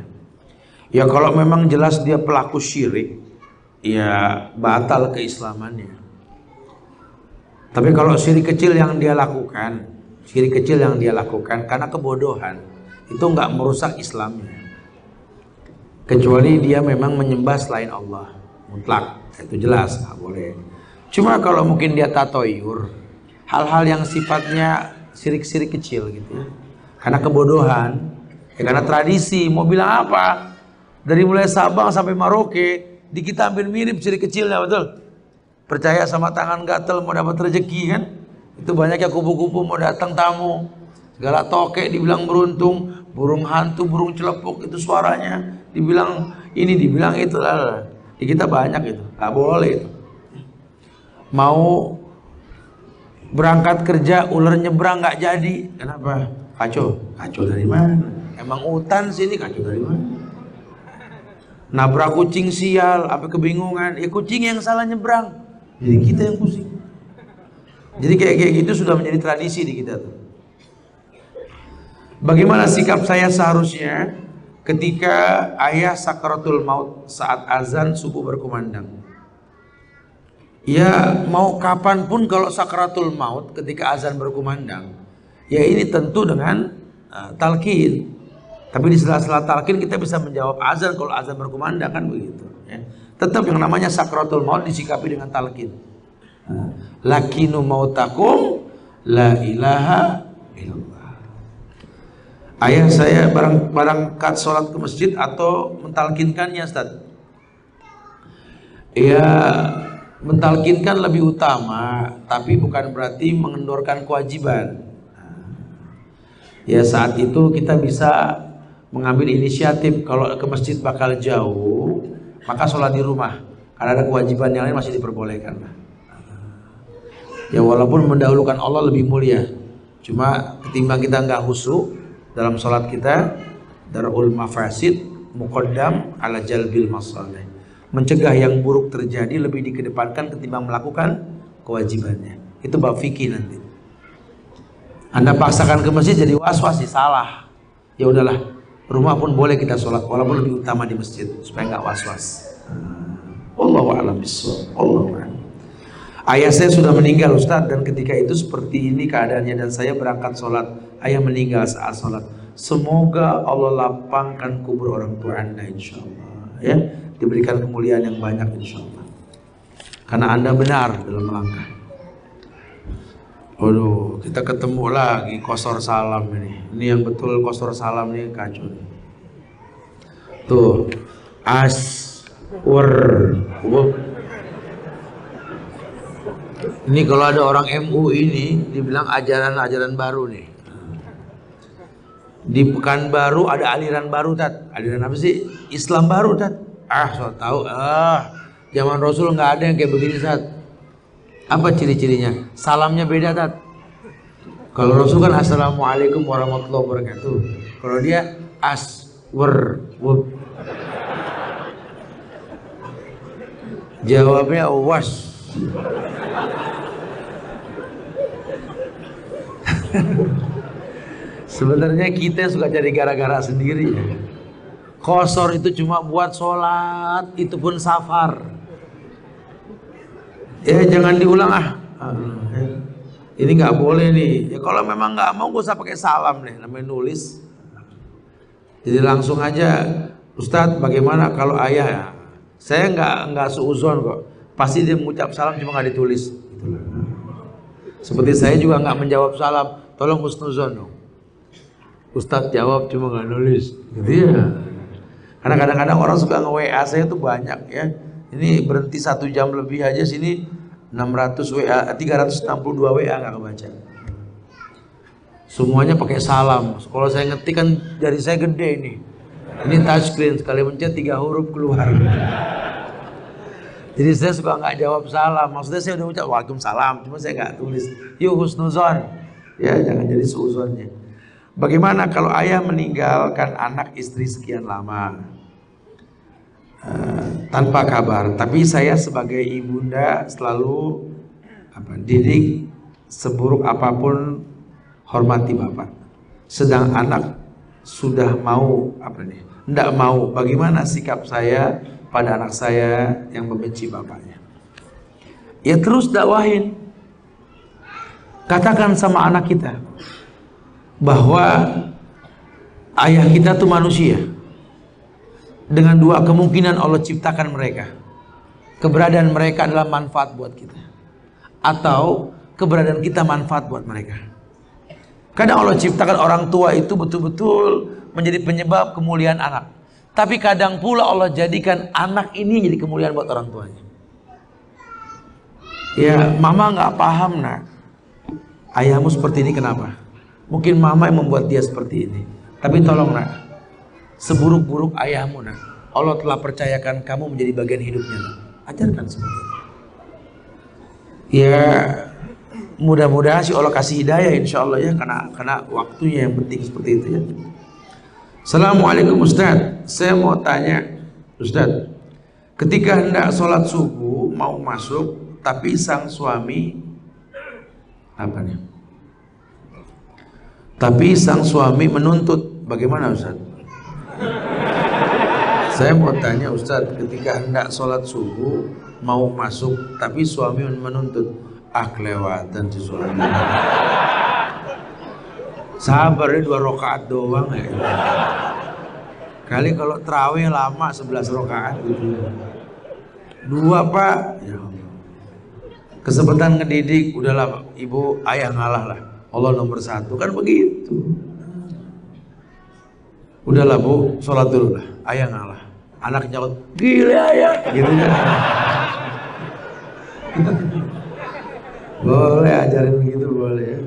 Ya kalau memang jelas dia pelaku syirik, ya batal keislamannya. Tapi kalau syirik kecil yang dia lakukan, karena kebodohan, itu nggak merusak Islamnya. Kecuali dia memang menyembah selain Allah, mutlak, itu jelas nggak boleh. Cuma kalau mungkin dia tatoyur, hal-hal yang sifatnya sirik-sirik kecil gitu ya, karena kebodohan, ya karena tradisi, mau bilang apa? Dari mulai Sabang sampai Merauke, di kita hampir mirip sirik kecilnya, betul? Percaya sama tangan gatel mau dapat rezeki kan? Itu banyak ya kupu-kupu mau datang tamu, segala tokek dibilang beruntung, burung hantu, burung celepuk itu suaranya, dibilang ini, dibilang itu lah. Di kita banyak itu, nggak boleh itu. Mau berangkat kerja ular nyebrang nggak jadi, kenapa? Kacau dari mana? Emang hutan sini, kacau dari mana? Nabrak kucing sial, apa kebingungan? Ya kucing yang salah nyebrang, jadi kita yang pusing. Jadi kayak gitu sudah menjadi tradisi di kita tuh. Bagaimana sikap saya seharusnya ketika ayah sakaratul maut saat azan subuh berkumandang? Ya mau kapanpun kalau sakaratul maut ketika azan berkumandang, ya ini tentu dengan talqin. Tapi di sela-sela talqin kita bisa menjawab azan kalau azan berkumandang kan begitu. Ya. Tetap yang namanya sakaratul maut disikapi dengan talqin. Lakinu mautakum la ilaha illallah. Ayah saya berangkat sholat ke masjid atau mentalkinkannya, Ustaz? Ya, mentalkinkan lebih utama, tapi bukan berarti mengendorkan kewajiban. Ya saat itu kita bisa mengambil inisiatif, kalau ke masjid bakal jauh, maka sholat di rumah. Karena ada kewajiban yang lain masih diperbolehkan. Ya walaupun mendahulukan Allah lebih mulia, cuma ketimbang kita nggak khusyuk dalam sholat kita, darul mafasid muqaddam ala jalbil masalih. Mencegah yang buruk terjadi lebih dikedepankan ketimbang melakukan kewajibannya. Itu bab fikih nanti. Anda paksakan ke masjid jadi was-was, salah. Ya udahlah, rumah pun boleh kita sholat, walaupun lebih utama di masjid supaya nggak was-was. Wallahu a'lam bishawab. Wallahu a'lam. Ayah saya sudah meninggal, Ustaz, dan ketika itu seperti ini keadaannya dan saya berangkat sholat. Ayah meninggal saat sholat. Semoga Allah lapangkan kubur orang tua Anda, insya Allah. Ya. Diberikan kemuliaan yang banyak insya Allah, karena Anda benar dalam melangkah. Waduh, kita ketemu lagi Qasar Salam ini. Ini yang betul Qasar Salam nih kacau. Tuh, ini kalau ada orang MU ini dibilang ajaran-ajaran baru nih. Di Pekanbaru ada aliran baru, Tat. Aliran apa sih? Islam baru, Tat. So tahu, zaman Rasul nggak ada yang kayak begini, Tat. Apa ciri-cirinya? Salamnya beda, Tat. Kalau Rasul kan assalamualaikum warahmatullahi wabarakatuh. Kalau dia jawabnya was. Sebenarnya kita suka jadi gara-gara sendiri ya. Qasar itu cuma buat sholat, itu pun safar. Ya jangan diulang Ini nggak boleh nih. Ya kalau memang nggak mau, gak usah pakai salam deh, namanya nulis. Jadi langsung aja, Ustadz bagaimana kalau ayah ya? Saya nggak suuzon kok. Pasti dia mengucap salam cuma nggak ditulis. Seperti saya juga nggak menjawab salam. Tolong husnuzon dong. Ustadz jawab cuma nggak nulis. Gitu ya. Karena kadang-kadang orang suka nge-WA saya tuh banyak ya. Ini berhenti 1 jam lebih aja sini 600 WA, 362 WA nggak kebaca. Semuanya pakai salam. Kalau saya ngetik kan jari saya gede nih. Ini touchscreen, sekali mencet 3 huruf keluar. Jadi saya suka nggak jawab salam. Maksudnya saya udah ucap waalaikumsalam, cuma saya nggak tulis. Yuk husnuzon. Ya jangan jadi suuzonnya. Bagaimana kalau ayah meninggalkan anak istri sekian lama tanpa kabar, tapi saya sebagai ibunda selalu didik seburuk apapun hormati bapak. Sedang anak sudah mau tidak mau, bagaimana sikap saya pada anak saya yang membenci bapaknya? Ya terus dakwahin, katakan sama anak kita bahwa ayah kita tuh manusia. Dengan 2 kemungkinan Allah ciptakan mereka. Keberadaan mereka adalah manfaat buat kita. atau keberadaan kita manfaat buat mereka. Kadang Allah ciptakan orang tua itu betul-betul menjadi penyebab kemuliaan anak. Tapi kadang pula Allah jadikan anak ini jadi kemuliaan buat orang tuanya. Ya, mama nggak paham nak, ayahmu seperti ini kenapa? Mungkin mama yang membuat dia seperti ini. Tapi tolong nak, seburuk-buruk ayahmu nak, Allah telah percayakan kamu menjadi bagian hidupnya nak. Ajarkan seperti itu. Ya, mudah-mudahan si Allah kasih hidayah insya Allah ya, karena waktunya yang penting seperti itu ya. Assalamualaikum Ustaz, saya mau tanya Ustaz, ketika hendak sholat subuh mau masuk tapi sang suami Tapi sang suami menuntut, bagaimana Ustaz? Saya mau tanya Ustaz, ketika hendak sholat subuh mau masuk tapi suami menuntut, kelewatan si suami. Sabar ya, 2 rakaat doang ya. Kali kalau terawih lama 11 rakaat gitu. 2 Pak. Ya Allah. Kesempatan ngedidik, udahlah ibu ayah ngalah lah. Allah nomor 1 kan begitu. Udahlah bu, sholat dulu lah. Ayah ngalah. Anak nyakut, gila ayah. Gitu kan. Boleh ajarin begitu boleh.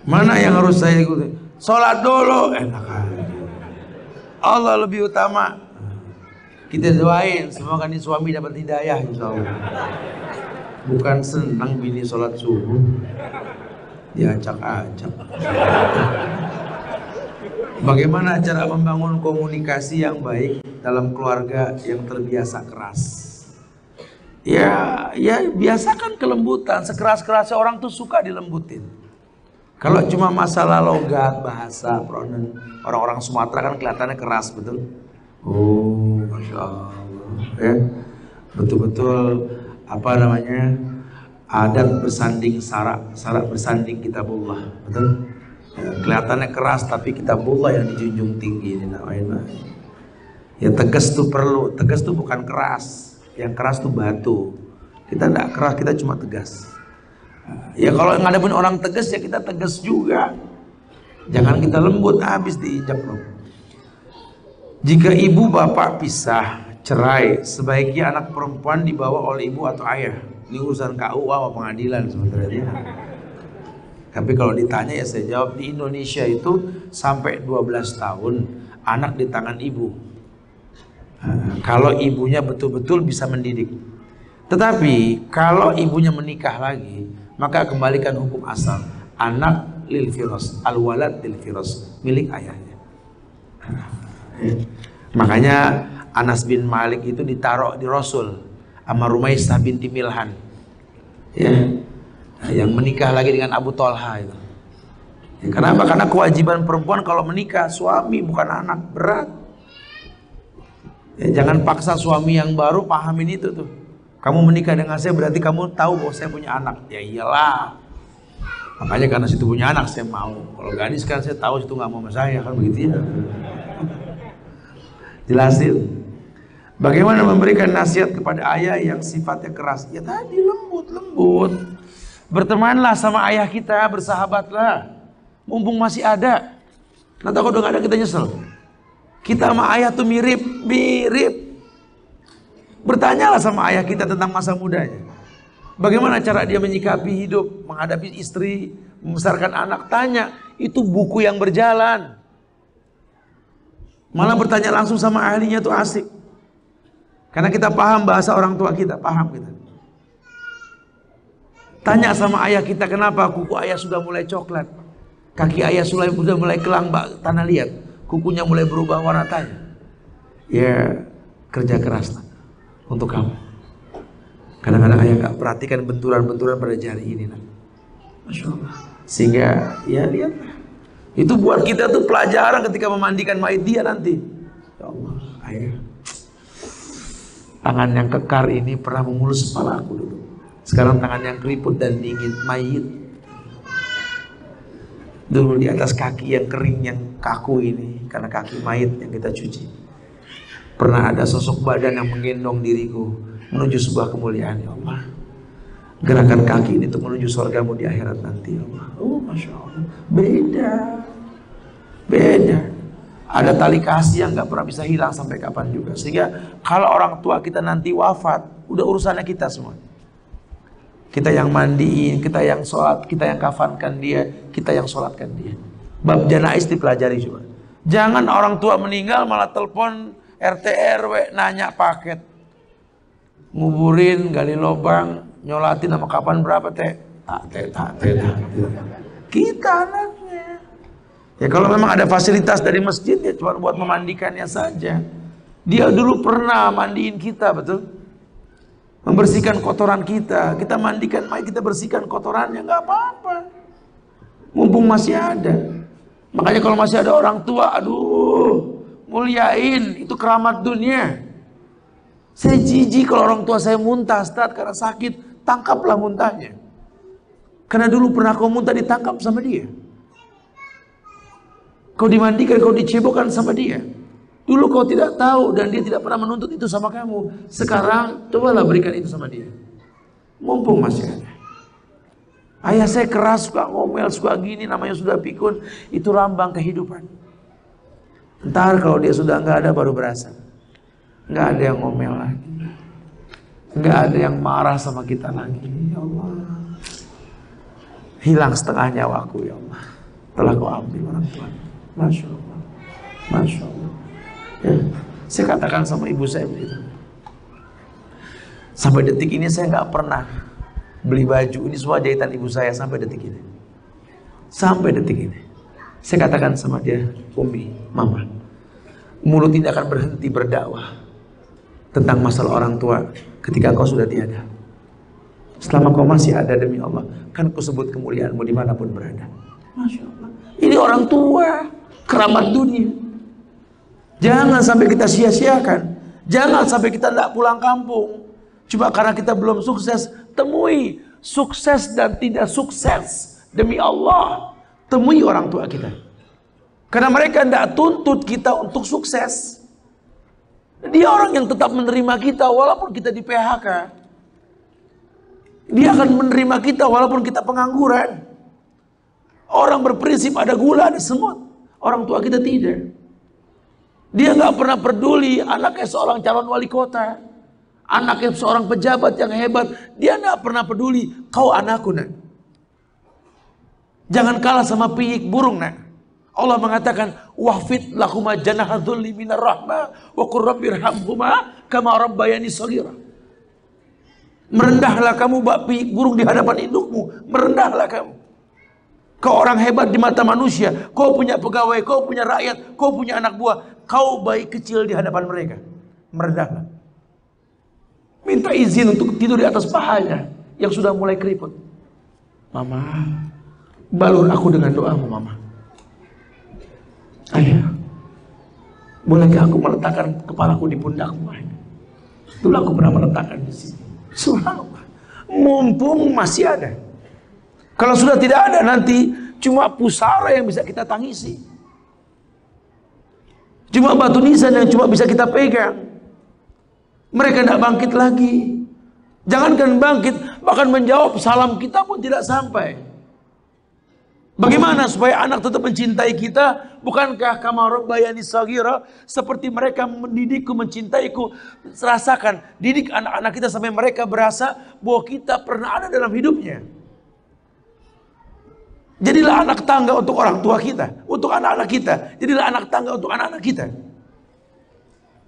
Mana yang harus saya ikuti? Sholat dulu. Enak aja. Allah lebih utama. Kita doain semoga nih suami dapat hidayah insyaallah. Bukan senang bini sholat subuh diacak-acak. Bagaimana cara membangun komunikasi yang baik dalam keluarga yang terbiasa keras? Ya biasakan kelembutan. Sekeras-kerasnya orang tuh suka dilembutin. Kalau cuma masalah logat, bahasa, pronoun, orang-orang Sumatera kan kelihatannya keras, betul? Oh, Masya Allah. Ya, betul-betul adat bersanding sarak bersanding kitabullah, betul? Ya, kelihatannya keras tapi kitabullah yang dijunjung tinggi ini namanya. Ya tegas tuh perlu, tegas tuh bukan keras. Yang keras tuh batu. Kita tidak keras, kita cuma tegas. Ya kalau ngadepin orang tegas ya kita tegas juga. Jangan kita lembut, habis diinjak loh. Jika ibu bapak pisah, cerai, sebaiknya anak perempuan dibawa oleh ibu atau ayah. Ini urusan KUA atau pengadilan sebenarnya. Tapi kalau ditanya ya saya jawab, di Indonesia itu sampai 12 tahun anak di tangan ibu. Kalau ibunya betul-betul bisa mendidik. Tetapi kalau ibunya menikah lagi, maka kembalikan hukum asal. Anak lil firas, al-walad lil firas, milik ayahnya. Makanya Anas bin Malik itu ditaruh di Rasul sama Rumaisah binti Milhan. Ya. Yang menikah lagi dengan Abu Talha itu. Ya, kenapa? Karena kewajiban perempuan kalau menikah suami bukan anak, berat. Ya, jangan paksa suami yang baru pahamin itu tuh. Kamu menikah dengan saya berarti kamu tahu bahwa saya punya anak. Ya iyalah. Makanya karena situ punya anak saya mau. Kalau gadis kan saya tahu situ nggak mau sama saya, kan begitu ya. Jelasin. Bagaimana memberikan nasihat kepada ayah yang sifatnya keras? Ya tadi lembut. Bertemanlah sama ayah kita, bersahabatlah. Mumpung masih ada. Nanti kalau udah nggak ada kita nyesel. Kita sama ayah tuh mirip. Bertanyalah sama ayah kita tentang masa mudanya. Bagaimana cara dia menyikapi hidup, menghadapi istri, membesarkan anak. Tanya, itu buku yang berjalan. Malah bertanya langsung sama ahlinya tuh asik. Karena kita paham bahasa orang tua kita, paham kita. Tanya sama ayah kita, kenapa kuku ayah sudah mulai coklat, kaki ayah sudah mulai kelang tanah liat, kukunya mulai berubah warna. Tanya. Ya kerja keras nak, untuk kamu. Kadang-kadang ayah gak perhatikan benturan-benturan pada jari ini nak. Masya Allah. Sehingga ya lihatlah. Itu buat kita tuh pelajaran ketika memandikan mayit dia nanti. Ya Allah, ayah. Tangan yang kekar ini pernah memulus kepala aku dulu. Sekarang tangan yang keriput dan dingin mayit. Dulu di atas kaki yang kering, yang kaku ini, karena kaki mayit yang kita cuci. Pernah ada sosok badan yang menggendong diriku menuju sebuah kemuliaan. Ya Allah, Gerakan kaki ini untuk menuju surgamu di akhirat nanti, ya Allah. Oh, Masya Allah. Beda. Beda. Ada tali kasih yang gak pernah bisa hilang sampai kapan juga. Sehingga kalau orang tua kita nanti wafat, udah urusannya kita semua. Kita yang mandiin, kita yang sholat, kita yang kafankan dia, kita yang sholatkan dia. Bab janais dipelajari juga. Jangan orang tua meninggal malah telepon RT RW nanya paket. Nguburin, gali lubang, nyolatin sama kapan berapa teh? Tak. Kita anaknya. Ya kalau memang ada fasilitas dari masjid ya cuma buat memandikannya saja. Dia dulu pernah mandiin kita, betul? Membersihkan kotoran kita. Kita mandikan, kita bersihkan kotorannya, nggak apa-apa. Mumpung masih ada. Makanya kalau masih ada orang tua, aduh, muliain, itu keramat dunia. Saya jijik kalau orang tua saya muntah, Ustaz, karena sakit, tangkaplah muntahnya. Karena dulu pernah kau muntah ditangkap sama dia. Kau dimandikan, kau dicebokkan sama dia. Dulu kau tidak tahu dan dia tidak pernah menuntut itu sama kamu. Sekarang cobalah berikan itu sama dia. Mumpung masih ada. Ayah saya keras, suka ngomel, suka gini, namanya sudah pikun. Itu lambang kehidupan. Ntar kalau dia sudah nggak ada baru berasa. Nggak ada yang ngomel lagi. Nggak ada yang marah sama kita lagi. Ya Allah. Hilang setengah nyawaku, ya Allah. Telah kau ambil orang tua. Masya Allah. Masya Allah. Ya, saya katakan sama ibu saya begitu. Sampai detik ini saya nggak pernah beli baju. Ini semua jahitan ibu saya sampai detik ini. Sampai detik ini. Saya katakan sama dia, Umi, Mama, mulut ini akan berhenti berdakwah tentang masalah orang tua ketika kau sudah tiada. Selama kau masih ada demi Allah, kan kau sebut kemuliaanmu dimanapun berada. Masya Allah. Ini orang tua, keramat dunia. Jangan sampai kita sia-siakan. Jangan sampai kita tidak pulang kampung cuma karena kita belum sukses. Temui sukses dan tidak sukses demi Allah. Temui orang tua kita. Karena mereka tidak tuntut kita untuk sukses. Dia orang yang tetap menerima kita walaupun kita di PHK. Dia akan menerima kita walaupun kita pengangguran. Orang berprinsip ada gula, ada semut. Orang tua kita tidak. Dia nggak pernah peduli anaknya seorang calon wali kota, anaknya seorang pejabat yang hebat. Dia nggak pernah peduli. Kau anakku, nak. Jangan kalah sama piyik burung, nak. Allah mengatakan, wahfid lahuma janaha dhulli minar rahmah wa qur rabbirhamhuma kama rabbayani shaghira. Merendahlah kamu bak piyik burung di hadapan indukmu. Merendahlah kamu. Kau orang hebat di mata manusia. Kau punya pegawai, kau punya rakyat, kau punya anak buah. Kau baik kecil di hadapan mereka. Merendahlah. Minta izin untuk tidur di atas pahanya yang sudah mulai keriput. Mama, balur aku dengan doamu, Mama. Ayah, bolehkah aku meletakkan kepalaku di pundakmu? Dulu aku pernah meletakkan di sini. Subhanallah. Mumpung masih ada. Kalau sudah tidak ada nanti cuma pusara yang bisa kita tangisi. Cuma batu nisan yang cuma bisa kita pegang. Mereka tidak bangkit lagi. Jangankan bangkit, bahkan menjawab salam kita pun tidak sampai. Bagaimana supaya anak tetap mencintai kita? Bukankah kama rabbayani shaghira, seperti mereka mendidikku, mencintaiku. Rasakan, didik anak-anak kita sampai mereka berasa bahwa kita pernah ada dalam hidupnya. Jadilah anak tangga untuk orang tua kita, untuk anak-anak kita. Jadilah anak tangga untuk anak-anak kita.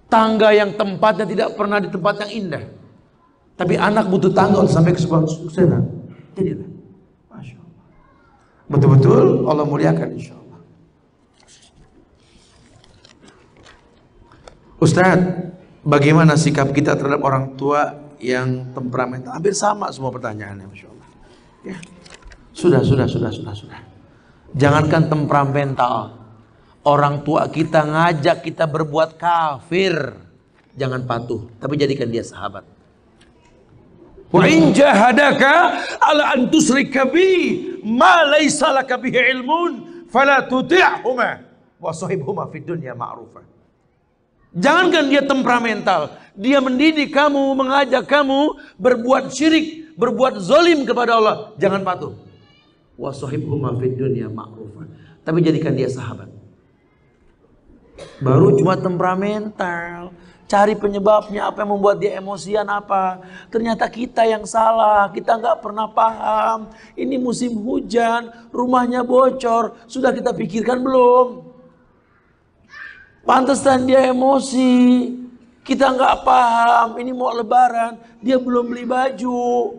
Tangga yang tempatnya tidak pernah di tempat yang indah. Tapi anak butuh tangga untuk sampai ke sebuah kesuksesan. Jadilah. Masya Allah. Betul-betul Allah muliakan insya Allah. Ustadz, bagaimana sikap kita terhadap orang tua yang temperamental? Hampir sama semua pertanyaannya, Masya Allah. Ya. Sudah. Jangankan temperamental. Orang tua kita ngajak kita berbuat kafir, jangan patuh, tapi jadikan dia sahabat. Wa in jahadaka ala an tusyrika bi ma laysa laka bihi ilmun fala tuti'huma wa sahibhuma fid dunya ma'rufa. Jangankan dia temperamental, dia mendidik kamu, mengajak kamu berbuat syirik, berbuat zolim kepada Allah, jangan patuh. Wa sahibhuma fid dunya ma'rufa. Tapi jadikan dia sahabat. Baru cuma temperamental. Cari penyebabnya, apa yang membuat dia emosian apa. Ternyata kita yang salah, kita nggak pernah paham. Ini musim hujan, rumahnya bocor, sudah kita pikirkan belum? Pantesan dia emosi, kita nggak paham. Ini mau lebaran, dia belum beli baju.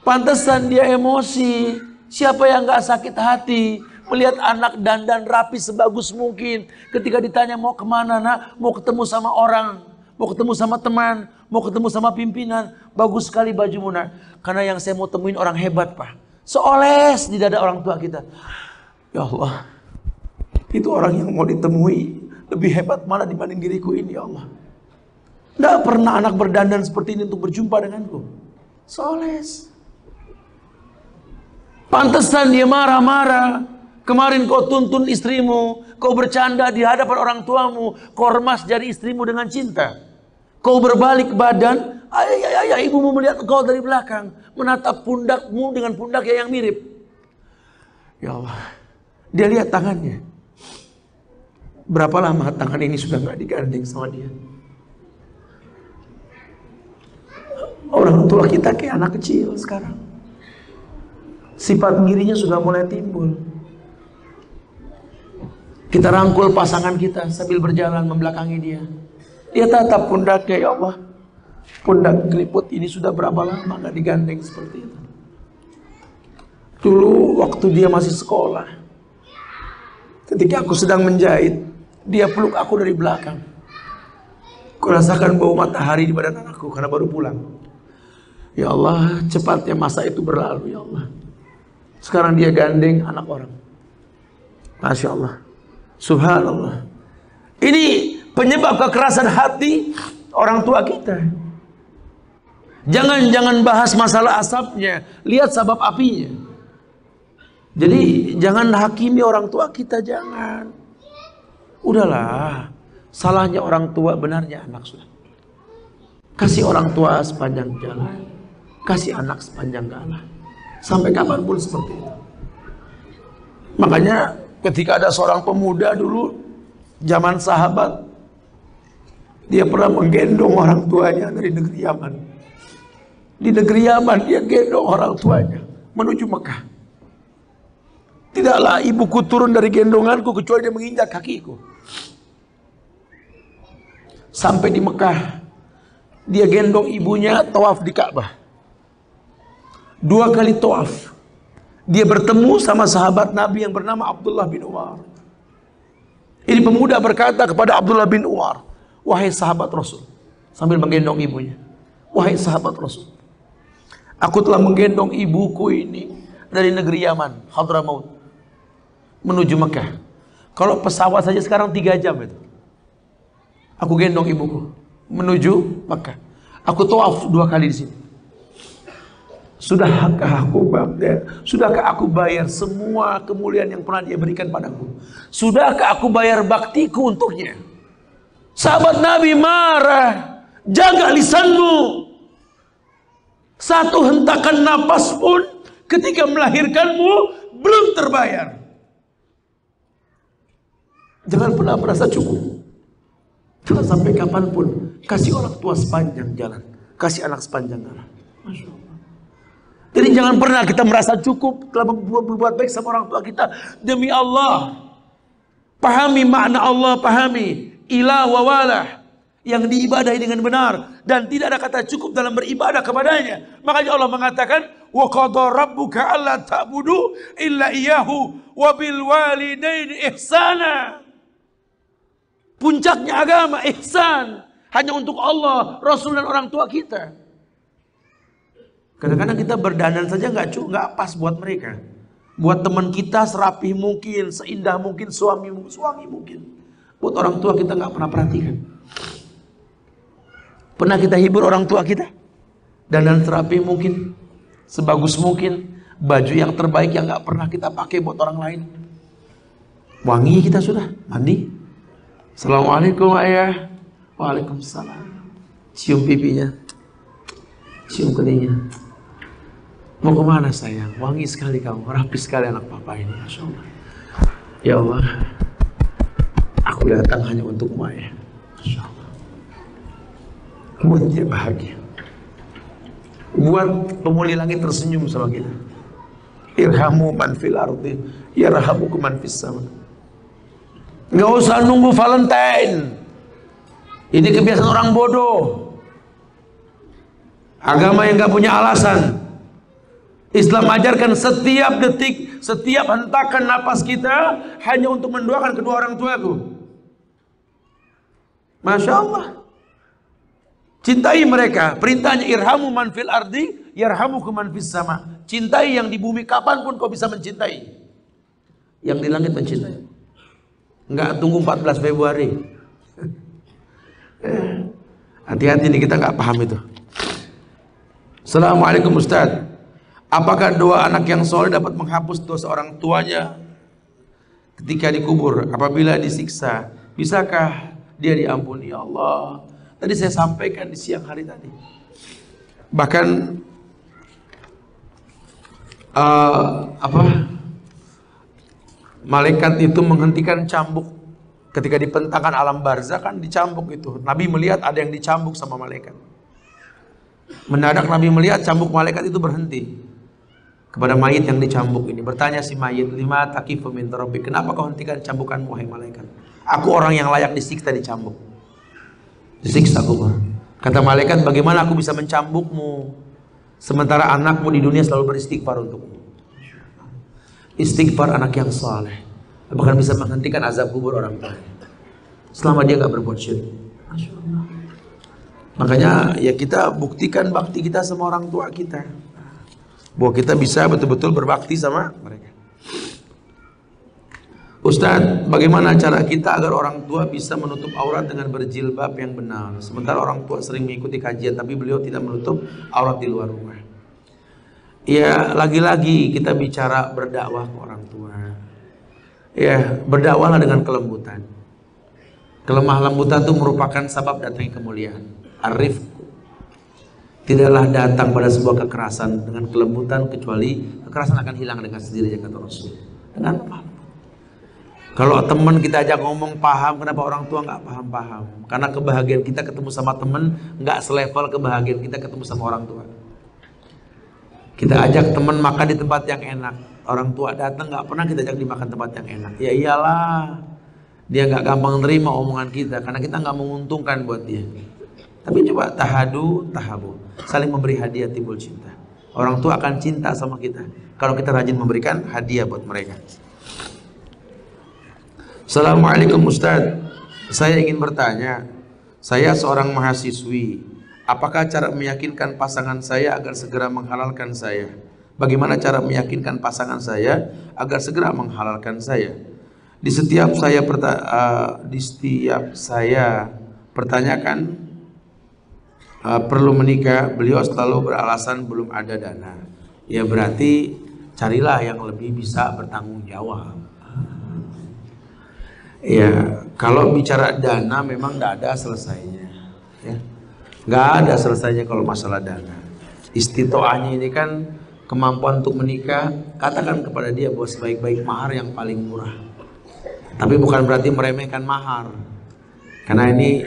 Pantesan dia emosi, siapa yang nggak sakit hati melihat anak dandan rapi sebagus mungkin. Ketika ditanya mau kemana nak, mau ketemu sama orang, mau ketemu sama teman, mau ketemu sama pimpinan. Bagus sekali bajumu nak. Karena yang saya mau temuin orang hebat pak. Seoles di dada orang tua kita. Ya Allah, itu orang yang mau ditemui lebih hebat mana dibanding diriku ini ya Allah. Tidak pernah anak berdandan seperti ini untuk berjumpa denganku. Seoles. Pantesan dia marah-marah. Kemarin kau tuntun istrimu, kau bercanda di hadapan orang tuamu, kau remas jari istrimu dengan cinta. Kau berbalik badan, ayah ibumu melihat kau dari belakang, menatap pundakmu dengan pundak yang mirip. Ya Allah, dia lihat tangannya. Berapa lama tangan ini sudah nggak digandeng sama dia? Orang tua kita kayak anak kecil sekarang. Sifat ngirinya sudah mulai timbul. Kita rangkul pasangan kita sambil berjalan membelakangi dia. Dia tatap pundaknya, ya Allah. Pundak keriput ini sudah berapa lama gak digandeng seperti itu. Dulu waktu dia masih sekolah, ketika aku sedang menjahit, dia peluk aku dari belakang. Kurasakan bau matahari di badan anakku karena baru pulang. Ya Allah, cepatnya masa itu berlalu, ya Allah. Sekarang dia gandeng anak orang. Masya Allah. Subhanallah. Ini penyebab kekerasan hati orang tua kita. Jangan bahas masalah asapnya, lihat sebab apinya. Jadi jangan hakimi orang tua kita, jangan. Udahlah, salahnya orang tua, benarnya anak sudah. Kasih orang tua sepanjang jalan, kasih anak sepanjang jalan. Sampai kapanpun seperti itu. Makanya ketika ada seorang pemuda dulu, zaman sahabat, dia pernah menggendong orang tuanya dari negeri Yaman. Di negeri Yaman dia gendong orang tuanya menuju Mekah. Tidaklah ibuku turun dari gendonganku kecuali dia menginjak kakiku. Sampai di Mekah, dia gendong ibunya tawaf di Ka'bah. 2 kali tawaf. Dia bertemu sama sahabat Nabi yang bernama Abdullah bin Umar. Ini pemuda berkata kepada Abdullah bin Umar, wahai sahabat Rasul, sambil menggendong ibunya, wahai sahabat Rasul, aku telah menggendong ibuku ini dari negeri Yaman, Hadramaut, menuju Mekah. Kalau pesawat saja sekarang 3 jam itu. Aku gendong ibuku menuju Mekah. Aku tawaf 2 kali di sini. Sudahkah aku bayar semua kemuliaan yang pernah dia berikan padaku? Sudahkah aku bayar baktiku untuknya? Sahabat Nabi marah. Jaga lisanmu. Satu hentakan napas pun ketika melahirkanmu belum terbayar. Jangan pernah merasa cukup. Karena sampai kapanpun kasih orang tua sepanjang jalan, kasih anak sepanjang jalan. Masya Allah. Jadi jangan pernah kita merasa cukup telah berbuat baik sama orang tua kita. Demi Allah, pahami makna Allah, pahami ilah wa walah, yang diibadahi dengan benar, dan tidak ada kata cukup dalam beribadah kepadanya. Makanya Allah mengatakan, wa qadha rabbuka alla ta'budu illa iyyahu wa bil walidaini ihsana. Puncaknya agama ihsan, hanya untuk Allah, Rasul dan orang tua kita. Kadang-kadang kita berdandan saja nggak pas buat mereka. Buat teman kita serapih mungkin, seindah mungkin, suami mungkin. Buat orang tua kita nggak pernah perhatikan. Pernah kita hibur orang tua kita? Dandan serapih mungkin, sebagus mungkin, baju yang terbaik yang nggak pernah kita pakai buat orang lain. Wangi kita sudah, mandi. Assalamualaikum ayah. Waalaikumsalam. Cium pipinya. cium keningnya. Mau kemana sayang? Wangi sekali kamu, rapi sekali anak papa ini. Masya Allah. Ya Allah, aku datang hanya untuk Maya. Masya Allah. Buat dia bahagia. Buat penghuni langit tersenyum sama kita. Irhamu man fil ardi yarhamukum man fis sama. Nggak usah nunggu Valentine. Ini kebiasaan orang bodoh. Agama yang nggak punya alasan. Islam ajarkan setiap detik, setiap hentakan napas kita hanya untuk mendoakan kedua orang tuaku. Masya Allah. Cintai mereka. Perintahnya irhamu man fil ardi yarhamukum man fis sama. Cintai yang di bumi, kapanpun kau bisa mencintai. Yang di langit mencintai. Enggak tunggu 14 Februari. Hati-hati nih, kita nggak paham itu. Assalamualaikum Ustaz. Apakah doa anak yang soleh dapat menghapus dosa orang tuanya ketika dikubur apabila disiksa? Bisakah dia diampuni? Ya Allah, tadi saya sampaikan di siang hari tadi. Bahkan malaikat itu menghentikan cambuk ketika dipentangkan alam barzah, kan dicambuk itu. Nabi melihat ada yang dicambuk sama malaikat. Mendadak Nabi melihat cambuk malaikat itu berhenti kepada mayit yang dicambuk ini. Bertanya si mayit, lima taqifu min rabbik, kenapa kau hentikan cambukanmu wahai malaikat? Aku orang yang layak disiksa dicambuk. Disiksa aku. Kata malaikat, bagaimana aku bisa mencambukmu sementara anakmu di dunia selalu beristighfar untukmu? Istighfar anak yang saleh bahkan bisa menghentikan azab kubur orang tua selama dia nggak berbuat syirik. Makanya ya kita buktikan bakti kita sama orang tua kita, bahwa kita bisa betul-betul berbakti sama mereka. Ustadz, bagaimana cara kita agar orang tua bisa menutup aurat dengan berjilbab yang benar? Sementara orang tua sering mengikuti kajian, tapi beliau tidak menutup aurat di luar rumah. Ya, lagi-lagi kita bicara berdakwah ke orang tua. Ya, berdakwahlah dengan kelembutan. Kelemah lembutan itu merupakan sebab datangnya kemuliaan. Arif tidaklah datang pada sebuah kekerasan dengan kelembutan, kecuali kekerasan akan hilang dengan sendirinya, kata Rasul. Dengan paham. Kalau teman kita ajak ngomong paham, kenapa orang tua nggak paham-paham? Karena kebahagiaan kita ketemu sama teman nggak selevel kebahagiaan kita ketemu sama orang tua. Kita ajak teman makan di tempat yang enak, orang tua datang nggak pernah kita ajak dimakan tempat yang enak. Ya iyalah, dia nggak gampang nerima omongan kita karena kita nggak menguntungkan buat dia. Tapi coba tahadu, tahabu, saling memberi hadiah timbul cinta. Orang tua akan cinta sama kita kalau kita rajin memberikan hadiah buat mereka. Assalamualaikum Ustadz, saya ingin bertanya, saya seorang mahasiswi, apakah cara meyakinkan pasangan saya agar segera menghalalkan saya? Bagaimana cara meyakinkan pasangan saya agar segera menghalalkan saya? Di setiap saya pertanyakan perlu menikah, beliau selalu beralasan belum ada dana. Ya berarti carilah yang lebih bisa bertanggung jawab. Ya kalau bicara dana memang tidak ada selesainya. Ya. Nggak ada selesainya kalau masalah dana. Istitoahnya ini kan kemampuan untuk menikah. Katakan kepada dia bahwa sebaik-baik mahar yang paling murah. Tapi bukan berarti meremehkan mahar. Karena ini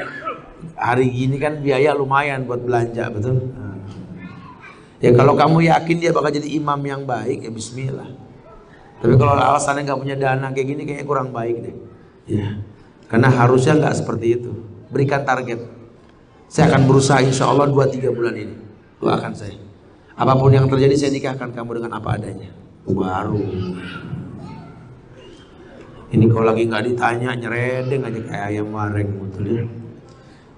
hari gini kan biaya lumayan buat belanja, betul? Ya kalau kamu yakin dia bakal jadi imam yang baik, ya bismillah. Tapi kalau alasannya nggak punya dana kayak gini, kayaknya kurang baik deh. Ya, karena harusnya nggak seperti itu. Berikan target. Saya akan berusaha insya Allah 2-3 bulan ini. Doakan saya. Apapun yang terjadi saya nikahkan kamu dengan apa adanya. Baru. Ini kalau lagi nggak ditanya nyeredeng aja kayak ayam wareng, betul ya.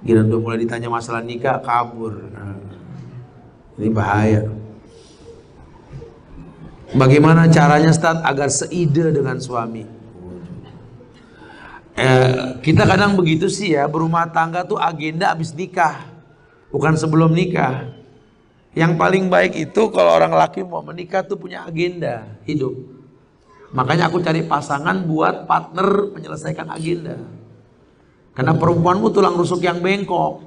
Gila udah mulai ditanya masalah nikah kabur. Nah, ini bahaya. Bagaimana caranya Ustaz agar seide dengan suami? Kita kadang begitu sih ya, berumah tangga tuh agenda habis nikah, bukan sebelum nikah. Yang paling baik itu kalau orang laki mau menikah tuh punya agenda hidup. Makanya aku cari pasangan buat partner menyelesaikan agenda. Karena perempuanmu tulang rusuk yang bengkok,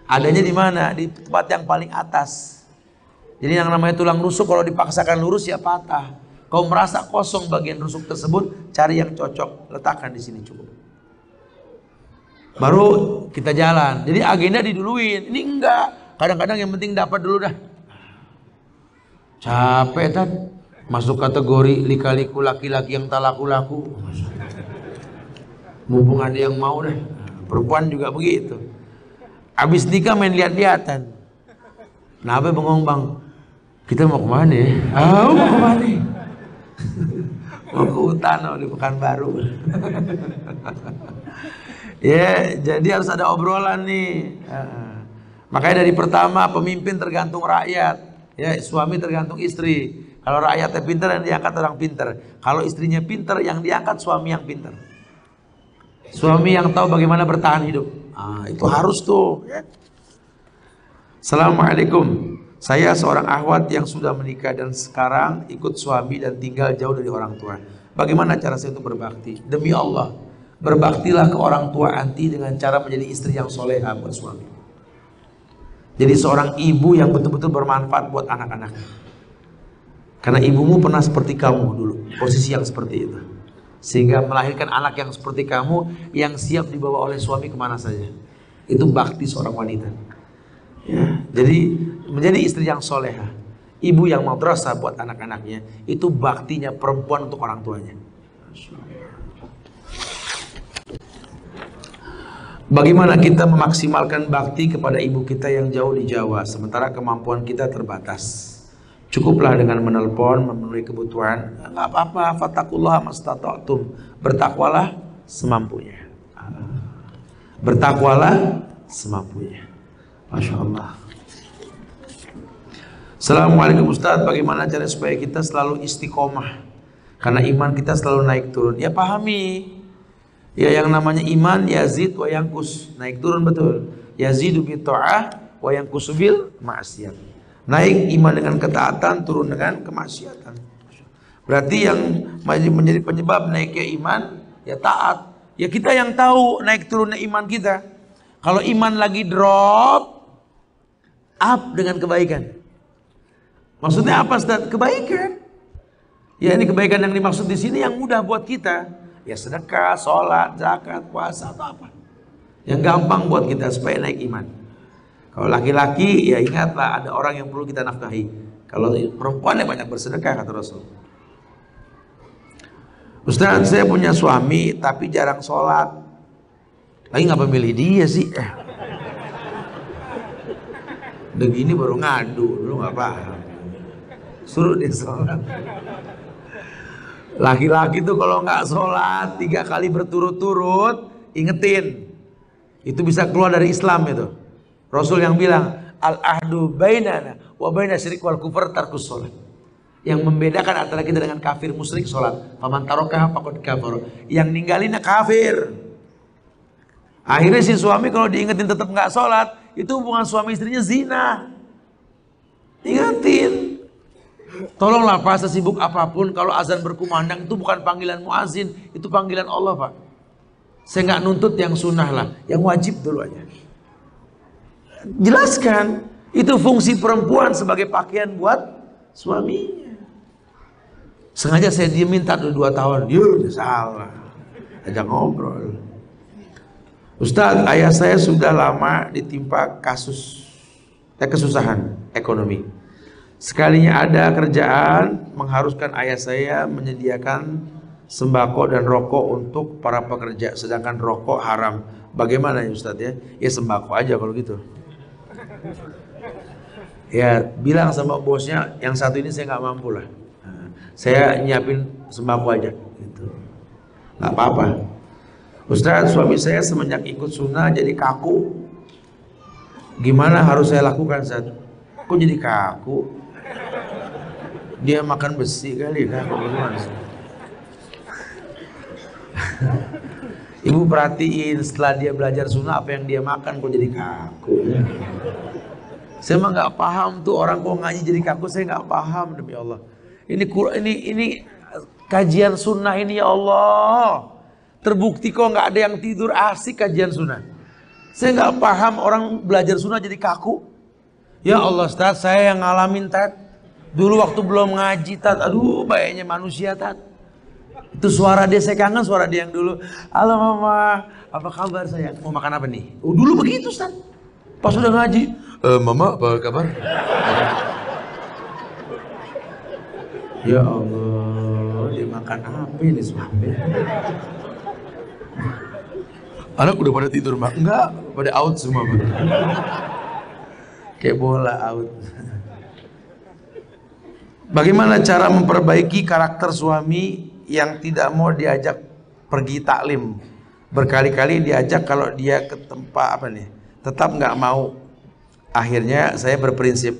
adanya di mana? Di tempat yang paling atas. Jadi yang namanya tulang rusuk kalau dipaksakan lurus ya patah. Kau merasa kosong bagian rusuk tersebut, cari yang cocok, letakkan di sini cukup. Baru kita jalan. Jadi agenda diduluin. Ini enggak. Kadang-kadang yang penting dapat dulu dah. Capek kan? Masuk kategori lika-liku laki-laki yang tak laku-laku. Mumpung ada yang mau dah. Perempuan juga begitu. Habis nikah main lihat-lihatan. Nah, apa bengong bang? Kita mau kemana ya? Mau kemana? Mau ke Utano di Pekanbaru. Ya, jadi harus ada obrolan nih. Makanya dari pertama pemimpin tergantung rakyat, ya suami tergantung istri. Kalau rakyatnya pintar yang diangkat orang pintar. Kalau istrinya pintar yang diangkat suami yang pintar. Suami yang tahu bagaimana bertahan hidup. Itu harus tuh. Ya. Assalamualaikum. Saya seorang akhwat yang sudah menikah dan sekarang ikut suami dan tinggal jauh dari orang tua. Bagaimana cara saya untuk berbakti? Demi Allah, berbaktilah ke orang tua anti dengan cara menjadi istri yang soleha buat suami. Jadi seorang ibu yang betul-betul bermanfaat buat anak-anak. Karena ibumu pernah seperti kamu dulu, posisi yang seperti itu. Sehingga melahirkan anak yang seperti kamu, yang siap dibawa oleh suami kemana saja. Itu bakti seorang wanita. Ya, jadi menjadi istri yang soleha, ibu yang madrasah buat anak-anaknya, itu baktinya perempuan untuk orang tuanya. Bagaimana kita memaksimalkan bakti kepada ibu kita yang jauh di Jawa, sementara kemampuan kita terbatas? Cukuplah dengan menelpon, memenuhi kebutuhan. Enggak apa-apa, fattaqullaha mastata'tum. Bertakwalah semampunya. Bertakwalah semampunya. Masya Allah. Assalamualaikum Ustaz, bagaimana cara supaya kita selalu istiqomah? Karena iman kita selalu naik turun. Ya pahami. Ya yang namanya iman yazid wa yanqus, naik turun betul. Yazidu bi ta'ah wa yanqusu bil ma'siyah. Naik iman dengan ketaatan, turun dengan kemaksiatan. Berarti yang menjadi penyebab naiknya iman ya taat. Ya kita yang tahu naik turunnya iman kita. Kalau iman lagi drop, up dengan kebaikan. Maksudnya apa Ustaz? Kebaikan. Ya ini kebaikan yang dimaksud di sini yang mudah buat kita. Ya sedekah, sholat, zakat, puasa atau apa. Yang gampang buat kita supaya naik iman. Kalau laki-laki ya ingatlah ada orang yang perlu kita nafkahi. Kalau perempuan ya banyak bersedekah kata Rasul. Ustaz, saya punya suami tapi jarang sholat. Lagi ngapa milih dia sih? Begini baru ngadu, lu nggak paham. Suruh dia sholat. Laki-laki tuh kalau nggak sholat 3 kali berturut-turut, ingetin. Itu bisa keluar dari Islam itu. Rasul yang bilang, al-ahdu bainana wa baina syirik wal kufur tarkus sholat. Yang membedakan antara kita dengan kafir musyrik sholat. Faman tarakaha faqad kafar. Yang ninggalinnya kafir. Akhirnya si suami kalau diingetin tetap nggak sholat, itu hubungan suami istrinya zina. Ingetin. Tolonglah Pak, sesibuk apapun kalau azan berkumandang itu bukan panggilan muazin, itu panggilan Allah Pak. Saya nggak nuntut yang sunnah lah, yang wajib dulu aja. Jelaskan, itu fungsi perempuan sebagai pakaian buat suaminya. Sengaja saya diemin tak 2 tahun, dia salah, ajak ngobrol. Ustadz, ayah saya sudah lama ditimpa kesusahan ekonomi. Sekalinya ada kerjaan mengharuskan ayah saya menyediakan sembako dan rokok untuk para pekerja, sedangkan rokok haram. Bagaimana ya Ustadz ya? Ya sembako aja kalau gitu. Ya bilang sama bosnya, yang satu ini saya nggak mampu lah. Saya nyiapin sembako aja. Gitu. Nggak apa-apa. Ustadz, suami saya semenjak ikut sunnah jadi kaku. Gimana harus saya lakukan Ustadz? Kok jadi kaku? Dia makan besi kali kan? Ibu perhatiin setelah dia belajar sunnah apa yang dia makan kok jadi kaku. Saya mah nggak paham tuh orang kok ngaji jadi kaku, saya nggak paham demi Allah. Ini kajian sunnah ini ya Allah. Terbukti kok nggak ada yang tidur asik kajian sunnah. Saya nggak paham orang belajar sunnah jadi kaku. Ya Allah Ustaz, saya yang ngalamin Tat. Dulu waktu belum ngaji Tat, aduh bayangnya manusia Tat. Itu suara dia, saya kangen suara dia yang dulu. Halo Mama, apa kabar sayang? Mau makan apa nih? Oh, dulu begitu Ustaz. Pas udah ngaji, Mama apa kabar? Ya Allah, dia makan apa ini suami? Anak udah pada tidur Mak? Enggak, pada out semua Mak. Kayak bola out. Bagaimana cara memperbaiki karakter suami yang tidak mau diajak pergi taklim? Berkali-kali diajak, kalau dia ke tempat apa nih, tetap nggak mau. Akhirnya saya berprinsip,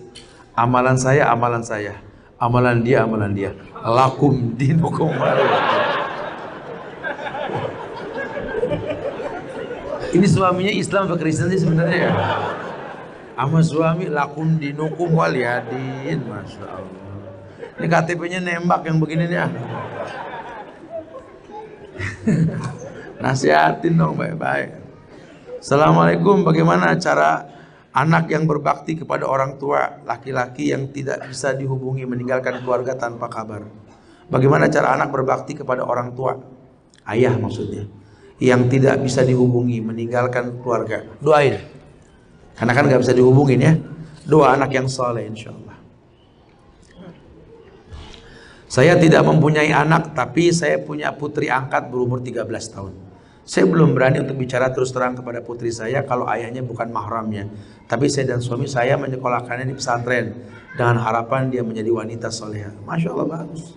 amalan saya, amalan dia, amalan dia. Lakum dinukum waliya. Ini suaminya Islam atau Kristen sih sebenarnya ya? Sama suami lakum dinukum waliyadin, Masya Allah. Ini KTP-nya nembak yang begini nih. Nasihatin dong baik-baik. Assalamualaikum, bagaimana cara anak yang berbakti kepada orang tua laki-laki yang tidak bisa dihubungi, meninggalkan keluarga tanpa kabar? Bagaimana cara anak berbakti kepada orang tua, ayah maksudnya, yang tidak bisa dihubungi, meninggalkan keluarga? Doain. Karena kan gak bisa dihubungin ya. Doa anak yang soleh insya Allah. Saya tidak mempunyai anak, tapi saya punya putri angkat berumur 13 tahun. Saya belum berani untuk bicara terus terang kepada putri saya kalau ayahnya bukan mahramnya. Tapi saya dan suami saya menyekolahkannya di pesantren dengan harapan dia menjadi wanita soleha. Masya Allah, bagus.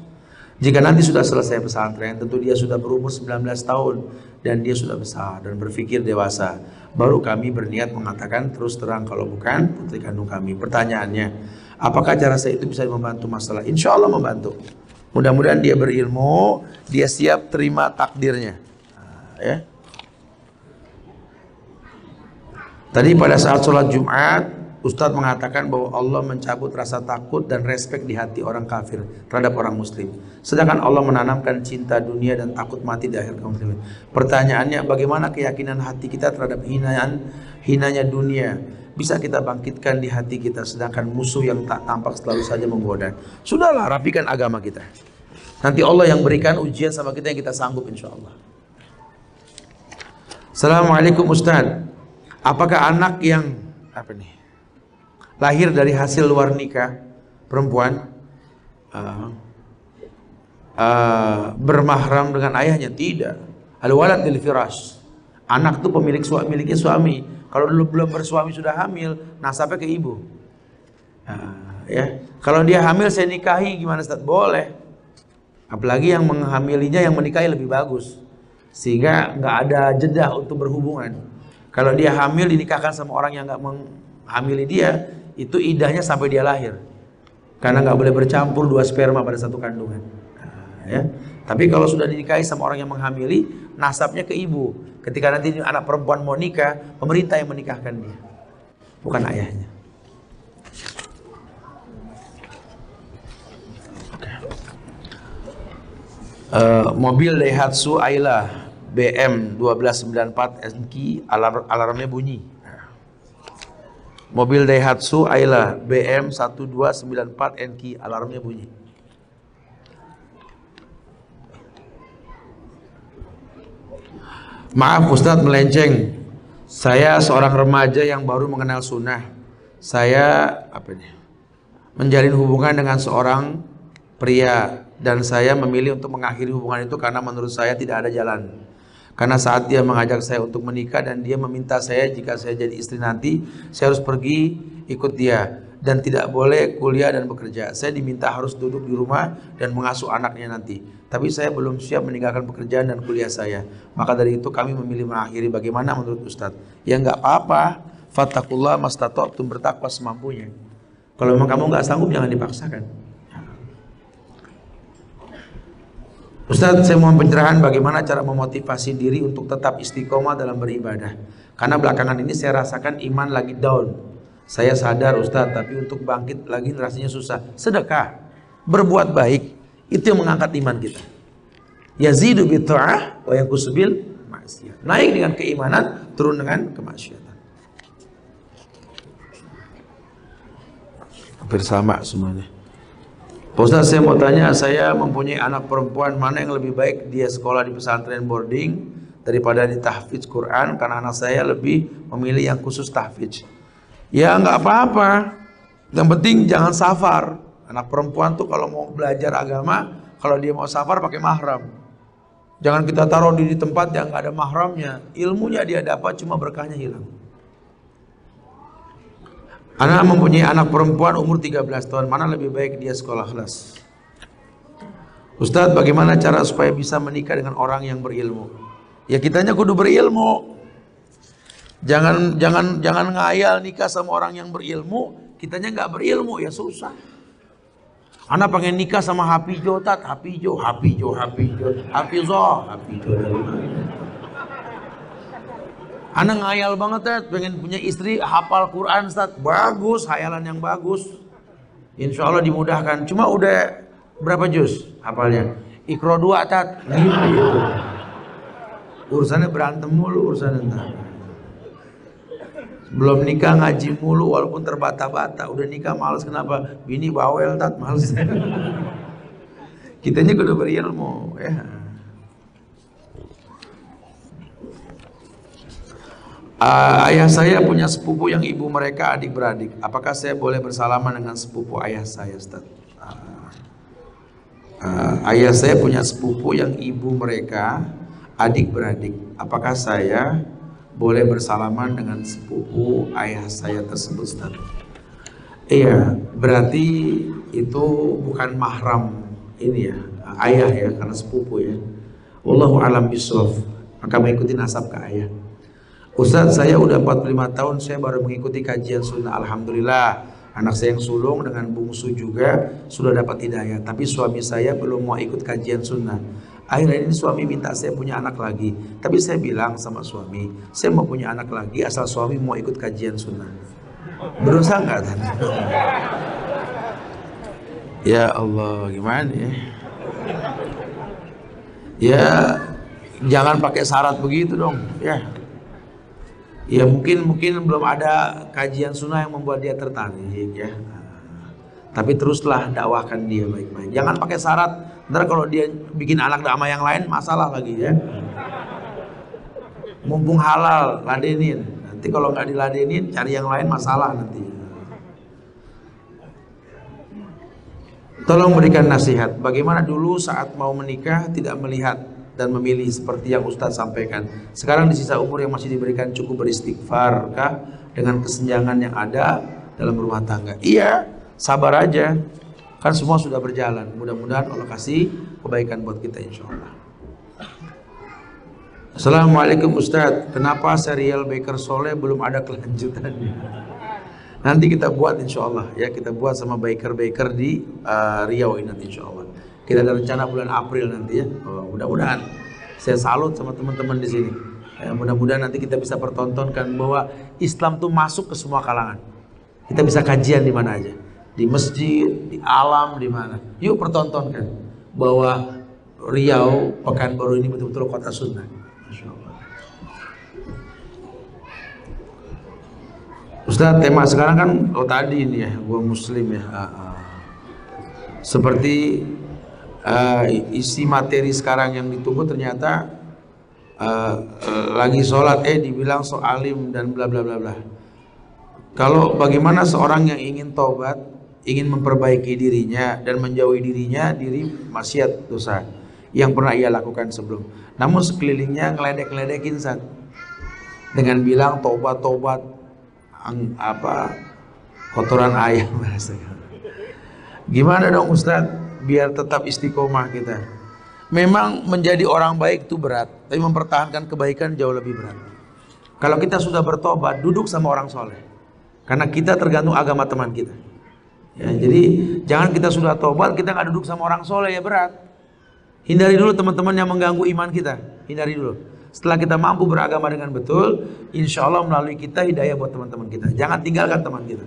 Jika nanti sudah selesai pesantren, tentu dia sudah berumur 19 tahun dan dia sudah besar dan berpikir dewasa. Baru kami berniat mengatakan terus terang kalau bukan putri kandung kami. Pertanyaannya, apakah cara saya itu bisa membantu masalah? Insya Allah membantu. Mudah-mudahan dia berilmu, dia siap terima takdirnya. Nah, ya. Tadi pada saat sholat Jumat, Ustadz mengatakan bahwa Allah mencabut rasa takut dan respek di hati orang kafir terhadap orang muslim. Sedangkan Allah menanamkan cinta dunia dan takut mati di akhir kaum muslimin. Pertanyaannya, bagaimana keyakinan hati kita terhadap hinanya dunia bisa kita bangkitkan di hati kita, sedangkan musuh yang tak tampak selalu saja menggoda? Sudahlah, rapikan agama kita. Nanti Allah yang berikan ujian sama kita yang kita sanggup insya Allah. Assalamualaikum Ustadz. Apakah anak yang lahir dari hasil luar nikah perempuan bermahram dengan ayahnya? Tidak. Al-walad lil firash. Anak itu miliknya suami. Kalau dulu belum bersuami sudah hamil, nasabnya ke ibu. Ya. Kalau dia hamil saya nikahi, gimana Ustaz? Boleh. Apalagi yang menghamilinya yang menikahi lebih bagus, sehingga nggak ada jeda untuk berhubungan. Kalau dia hamil dinikahkan sama orang yang nggak menghamili dia, itu idahnya sampai dia lahir, karena nggak boleh bercampur dua sperma pada satu kandungan. Ya. Tapi kalau sudah dinikahi sama orang yang menghamili, nasabnya ke ibu. Ketika nanti anak perempuan mau nikah, pemerintah yang menikahkan dia, bukan ayahnya. Mobil Daihatsu Ayla BM 1294 NQ alarmnya bunyi. Mobil Daihatsu Ayla BM 1294 NQ alarmnya bunyi. Maaf Ustadz melenceng. Saya seorang remaja yang baru mengenal sunnah. Saya menjalin hubungan dengan seorang pria, dan saya memilih untuk mengakhiri hubungan itu karena menurut saya tidak ada jalan. Karena saat dia mengajak saya untuk menikah dan dia meminta saya jika saya jadi istri nanti, saya harus pergi ikut dia dan tidak boleh kuliah dan bekerja. Saya diminta harus duduk di rumah dan mengasuh anaknya nanti. Tapi saya belum siap meninggalkan pekerjaan dan kuliah saya. Maka dari itu kami memilih mengakhiri. Bagaimana menurut Ustadz? Ya nggak apa-apa. Fattakullah mastata'tum, bertakwa semampunya. Kalau memang kamu nggak sanggup jangan dipaksakan. Ustadz, saya mohon pencerahan bagaimana cara memotivasi diri untuk tetap istiqomah dalam beribadah. Karena belakangan ini saya rasakan iman lagi down. Saya sadar Ustadz, tapi untuk bangkit lagi rasanya susah. Sedekah, berbuat baik, itu yang mengangkat iman kita. Yazidu bitta'ah wa yanqusu bil ma'siyah. Naik dengan keimanan, turun dengan kemaksiatan. Hampir sama semuanya. Pak Ustaz, saya mau tanya, saya mempunyai anak perempuan, mana yang lebih baik dia sekolah di pesantren boarding daripada di tahfidz Quran, karena anak saya lebih memilih yang khusus tahfidz. Ya nggak apa-apa, yang penting jangan safar. Anak perempuan tuh kalau mau belajar agama, kalau dia mau safar pakai mahram. Jangan kita taruh di tempat yang nggak ada mahramnya, ilmunya dia dapat, cuma berkahnya hilang. Anak mempunyai anak perempuan umur 13 tahun, mana lebih baik dia sekolah kelas? Ustadz, bagaimana cara supaya bisa menikah dengan orang yang berilmu? Ya kitanya kudu berilmu. Jangan ngayal nikah sama orang yang berilmu, kitanya nggak berilmu, ya susah. Anak pengen nikah sama Hafizo, Hafizo dari mana? Anak ngayal banget, Tat, pengen punya istri hafal Quran, Tat. Bagus, hayalan yang bagus. Insya Allah dimudahkan. Cuma udah berapa juz hafalnya? Iqra 2, Tat. Gitu. Urusannya berantem mulu, urusannya entar. Belum nikah ngaji mulu walaupun terbata-bata. Udah nikah males, kenapa? Bini bawel, Tat, males. Kitanya kudu berilmu, ya. Ayah saya punya sepupu yang ibu mereka adik-beradik. Apakah saya boleh bersalaman dengan sepupu ayah saya, Ustaz? Ayah saya punya sepupu yang ibu mereka adik-beradik. Apakah saya boleh bersalaman dengan sepupu ayah saya tersebut, Ustaz? Iya, berarti itu bukan mahram ini ya, ayah ya, karena sepupu ya. Wallahu a'lam bishawab. Maka mengikuti nasab ke ayah. Ustaz, saya udah 45 tahun, saya baru mengikuti kajian sunnah. Alhamdulillah, anak saya yang sulung dengan bungsu juga sudah dapat hidayah. Tapi suami saya belum mau ikut kajian sunnah. Akhirnya ini suami minta saya punya anak lagi. Tapi saya bilang sama suami, saya mau punya anak lagi asal suami mau ikut kajian sunnah. Berusaha nggak tadi? Ya Allah, gimana ya? Ya, jangan pakai syarat begitu dong, ya. Ya mungkin belum ada kajian sunnah yang membuat dia tertarik ya. Tapi teruslah dakwahkan dia baik-baik. Jangan pakai syarat. Ntar kalau dia bikin anak sama yang lain masalah lagi ya. Mumpung halal, ladenin. Nanti kalau nggak diladenin, cari yang lain masalah nanti. Tolong berikan nasihat. Bagaimana dulu saat mau menikah tidak melihat dan memilih seperti yang Ustadz sampaikan. Sekarang di sisa umur yang masih diberikan cukup beristighfar kah dengan kesenjangan yang ada dalam rumah tangga? Iya, sabar aja. Kan semua sudah berjalan. Mudah-mudahan Allah kasih kebaikan buat kita insya Allah. Assalamualaikum Ustadz. Kenapa serial Baker Soleh belum ada kelanjutannya? Nanti kita buat insya Allah ya. Kita buat sama Baker di Riau ini nanti insya Allah. Kita ada rencana bulan April nanti ya. Mudah-mudahan. Saya salut sama teman-teman di sini. Ya, mudah-mudahan nanti kita bisa pertontonkan bahwa Islam tuh masuk ke semua kalangan. Kita bisa kajian di mana aja. Di masjid, di alam, di mana. Yuk pertontonkan bahwa Riau, Pekanbaru ini betul-betul kota sunnah. Masya Allah. Ustaz, tema sekarang kan tadi ini ya, gua muslim ya. Seperti isi materi sekarang yang ditunggu ternyata lagi sholat dibilang so alim dan bla bla bla bla. Kalau bagaimana seorang yang ingin taubat, ingin memperbaiki dirinya dan menjauhi dirinya dari maksiat dosa yang pernah ia lakukan sebelum, namun sekelilingnya ngeledek-ledekin Ustaz dengan bilang taubat kotoran ayam. Gimana dong Ustaz biar tetap istiqomah kita? Memang menjadi orang baik itu berat, tapi mempertahankan kebaikan jauh lebih berat. Kalau kita sudah bertobat, duduk sama orang soleh, karena kita tergantung agama teman kita ya. Jadi jangan kita sudah tobat kita nggak duduk sama orang soleh, ya berat. Hindari dulu teman-teman yang mengganggu iman kita, hindari dulu. Setelah kita mampu beragama dengan betul, insya Allah melalui kita hidayah buat teman-teman kita. Jangan tinggalkan teman kita.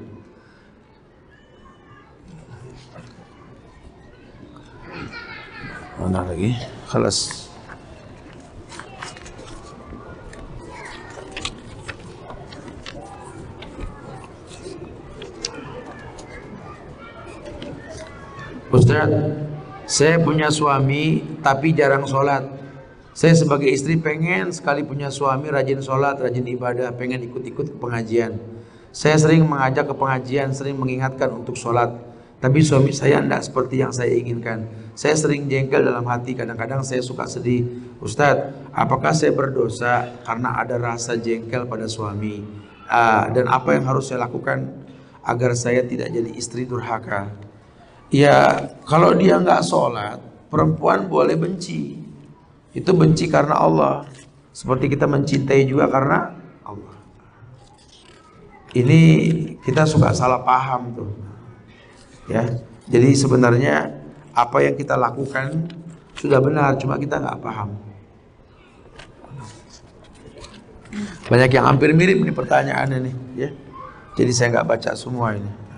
Mana lagi? Khalas. Ustaz, saya punya suami tapi jarang sholat. Saya sebagai istri pengen sekali punya suami rajin sholat, rajin ibadah, pengen ikut-ikut ke pengajian. Saya sering mengajak ke pengajian, sering mengingatkan untuk sholat, tapi suami saya tidak seperti yang saya inginkan. Saya sering jengkel dalam hati, kadang-kadang saya suka sedih. Ustadz, apakah saya berdosa karena ada rasa jengkel pada suami? Dan apa yang harus saya lakukan agar saya tidak jadi istri durhaka? Ya, kalau dia nggak sholat, perempuan boleh benci. Itu benci karena Allah. Seperti kita mencintai juga karena Allah. Ini kita suka salah paham tuh. Ya, jadi sebenarnya apa yang kita lakukan sudah benar, cuma kita nggak paham. Banyak yang hampir mirip nih pertanyaannya nih, ya. Jadi saya nggak baca semua ini.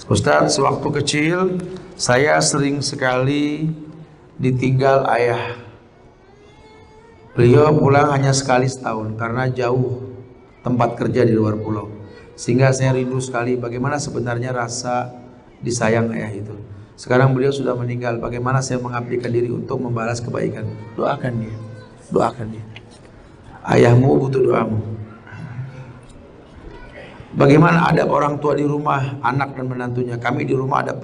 Ustadz, sewaktu kecil saya sering sekali ditinggal ayah. Beliau pulang hanya sekali setahun karena jauh tempat kerja di luar pulau. Sehingga saya rindu sekali bagaimana sebenarnya rasa disayang ayah itu. Sekarang beliau sudah meninggal, bagaimana saya mengabdikan diri untuk membalas kebaikan? Doakan dia, doakan dia. Ayahmu butuh doamu. Bagaimana adab orang tua di rumah, anak dan menantunya? Kami di rumah ada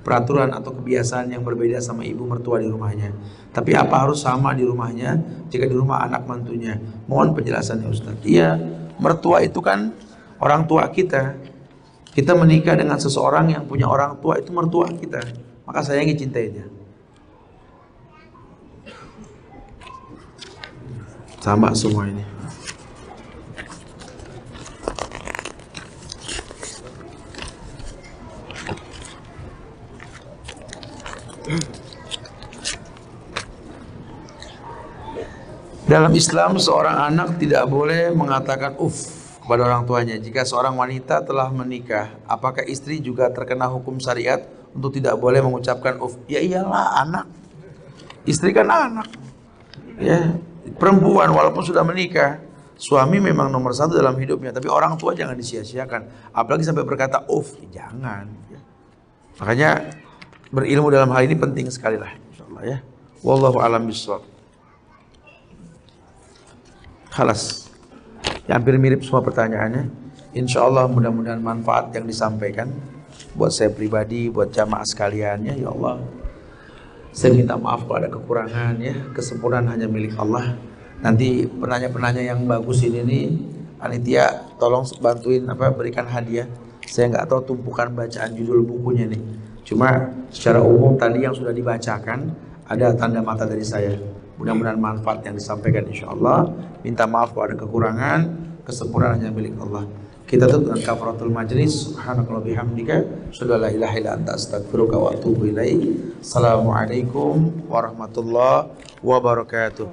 peraturan atau kebiasaan yang berbeda sama ibu mertua di rumahnya. Tapi apa harus sama di rumahnya jika di rumah anak mantunya? Mohon penjelasannya Ustaz. Iya, mertua itu kan orang tua kita. Kita menikah dengan seseorang yang punya orang tua, itu mertua kita. Maka sayangi, cintai dia. Sama semua ini. Dalam Islam seorang anak tidak boleh mengatakan kepada orang tuanya. Jika seorang wanita telah menikah, apakah istri juga terkena hukum syariat untuk tidak boleh mengucapkan Ya iyalah, anak. Istri kan anak. Ya, perempuan walaupun sudah menikah, suami memang nomor satu dalam hidupnya, tapi orang tua jangan disia-siakan. Apalagi sampai berkata jangan. Ya. Makanya berilmu dalam hal ini penting sekali lah, insyaallah ya. Wallahu a'lam bishawab. Khalas. Ya, hampir mirip semua pertanyaannya. Insyaallah mudah-mudahan manfaat yang disampaikan buat saya pribadi, buat jamaah sekalian ya. Ya Allah, saya minta maaf kalau ada kekurangan ya. Kesempurnaan hanya milik Allah. Nanti penanya-penanya yang bagus ini nih, panitia tolong bantuin berikan hadiah. Saya nggak tahu tumpukan bacaan judul bukunya nih. Cuma secara umum tadi yang sudah dibacakan ada tanda mata dari saya. Mudah-mudahan manfaat yang disampaikan insyaallah. Minta maaf kalau ada kekurangan, kesempurnaan hanya milik Allah. Kita tutup dengan kafaratul majlis. Subhanakallah bihamdika, asyhadu an la ilaha illa anta, astaghfiruka wa atubu ilaik. Assalamualaikum warahmatullahi wabarakatuh.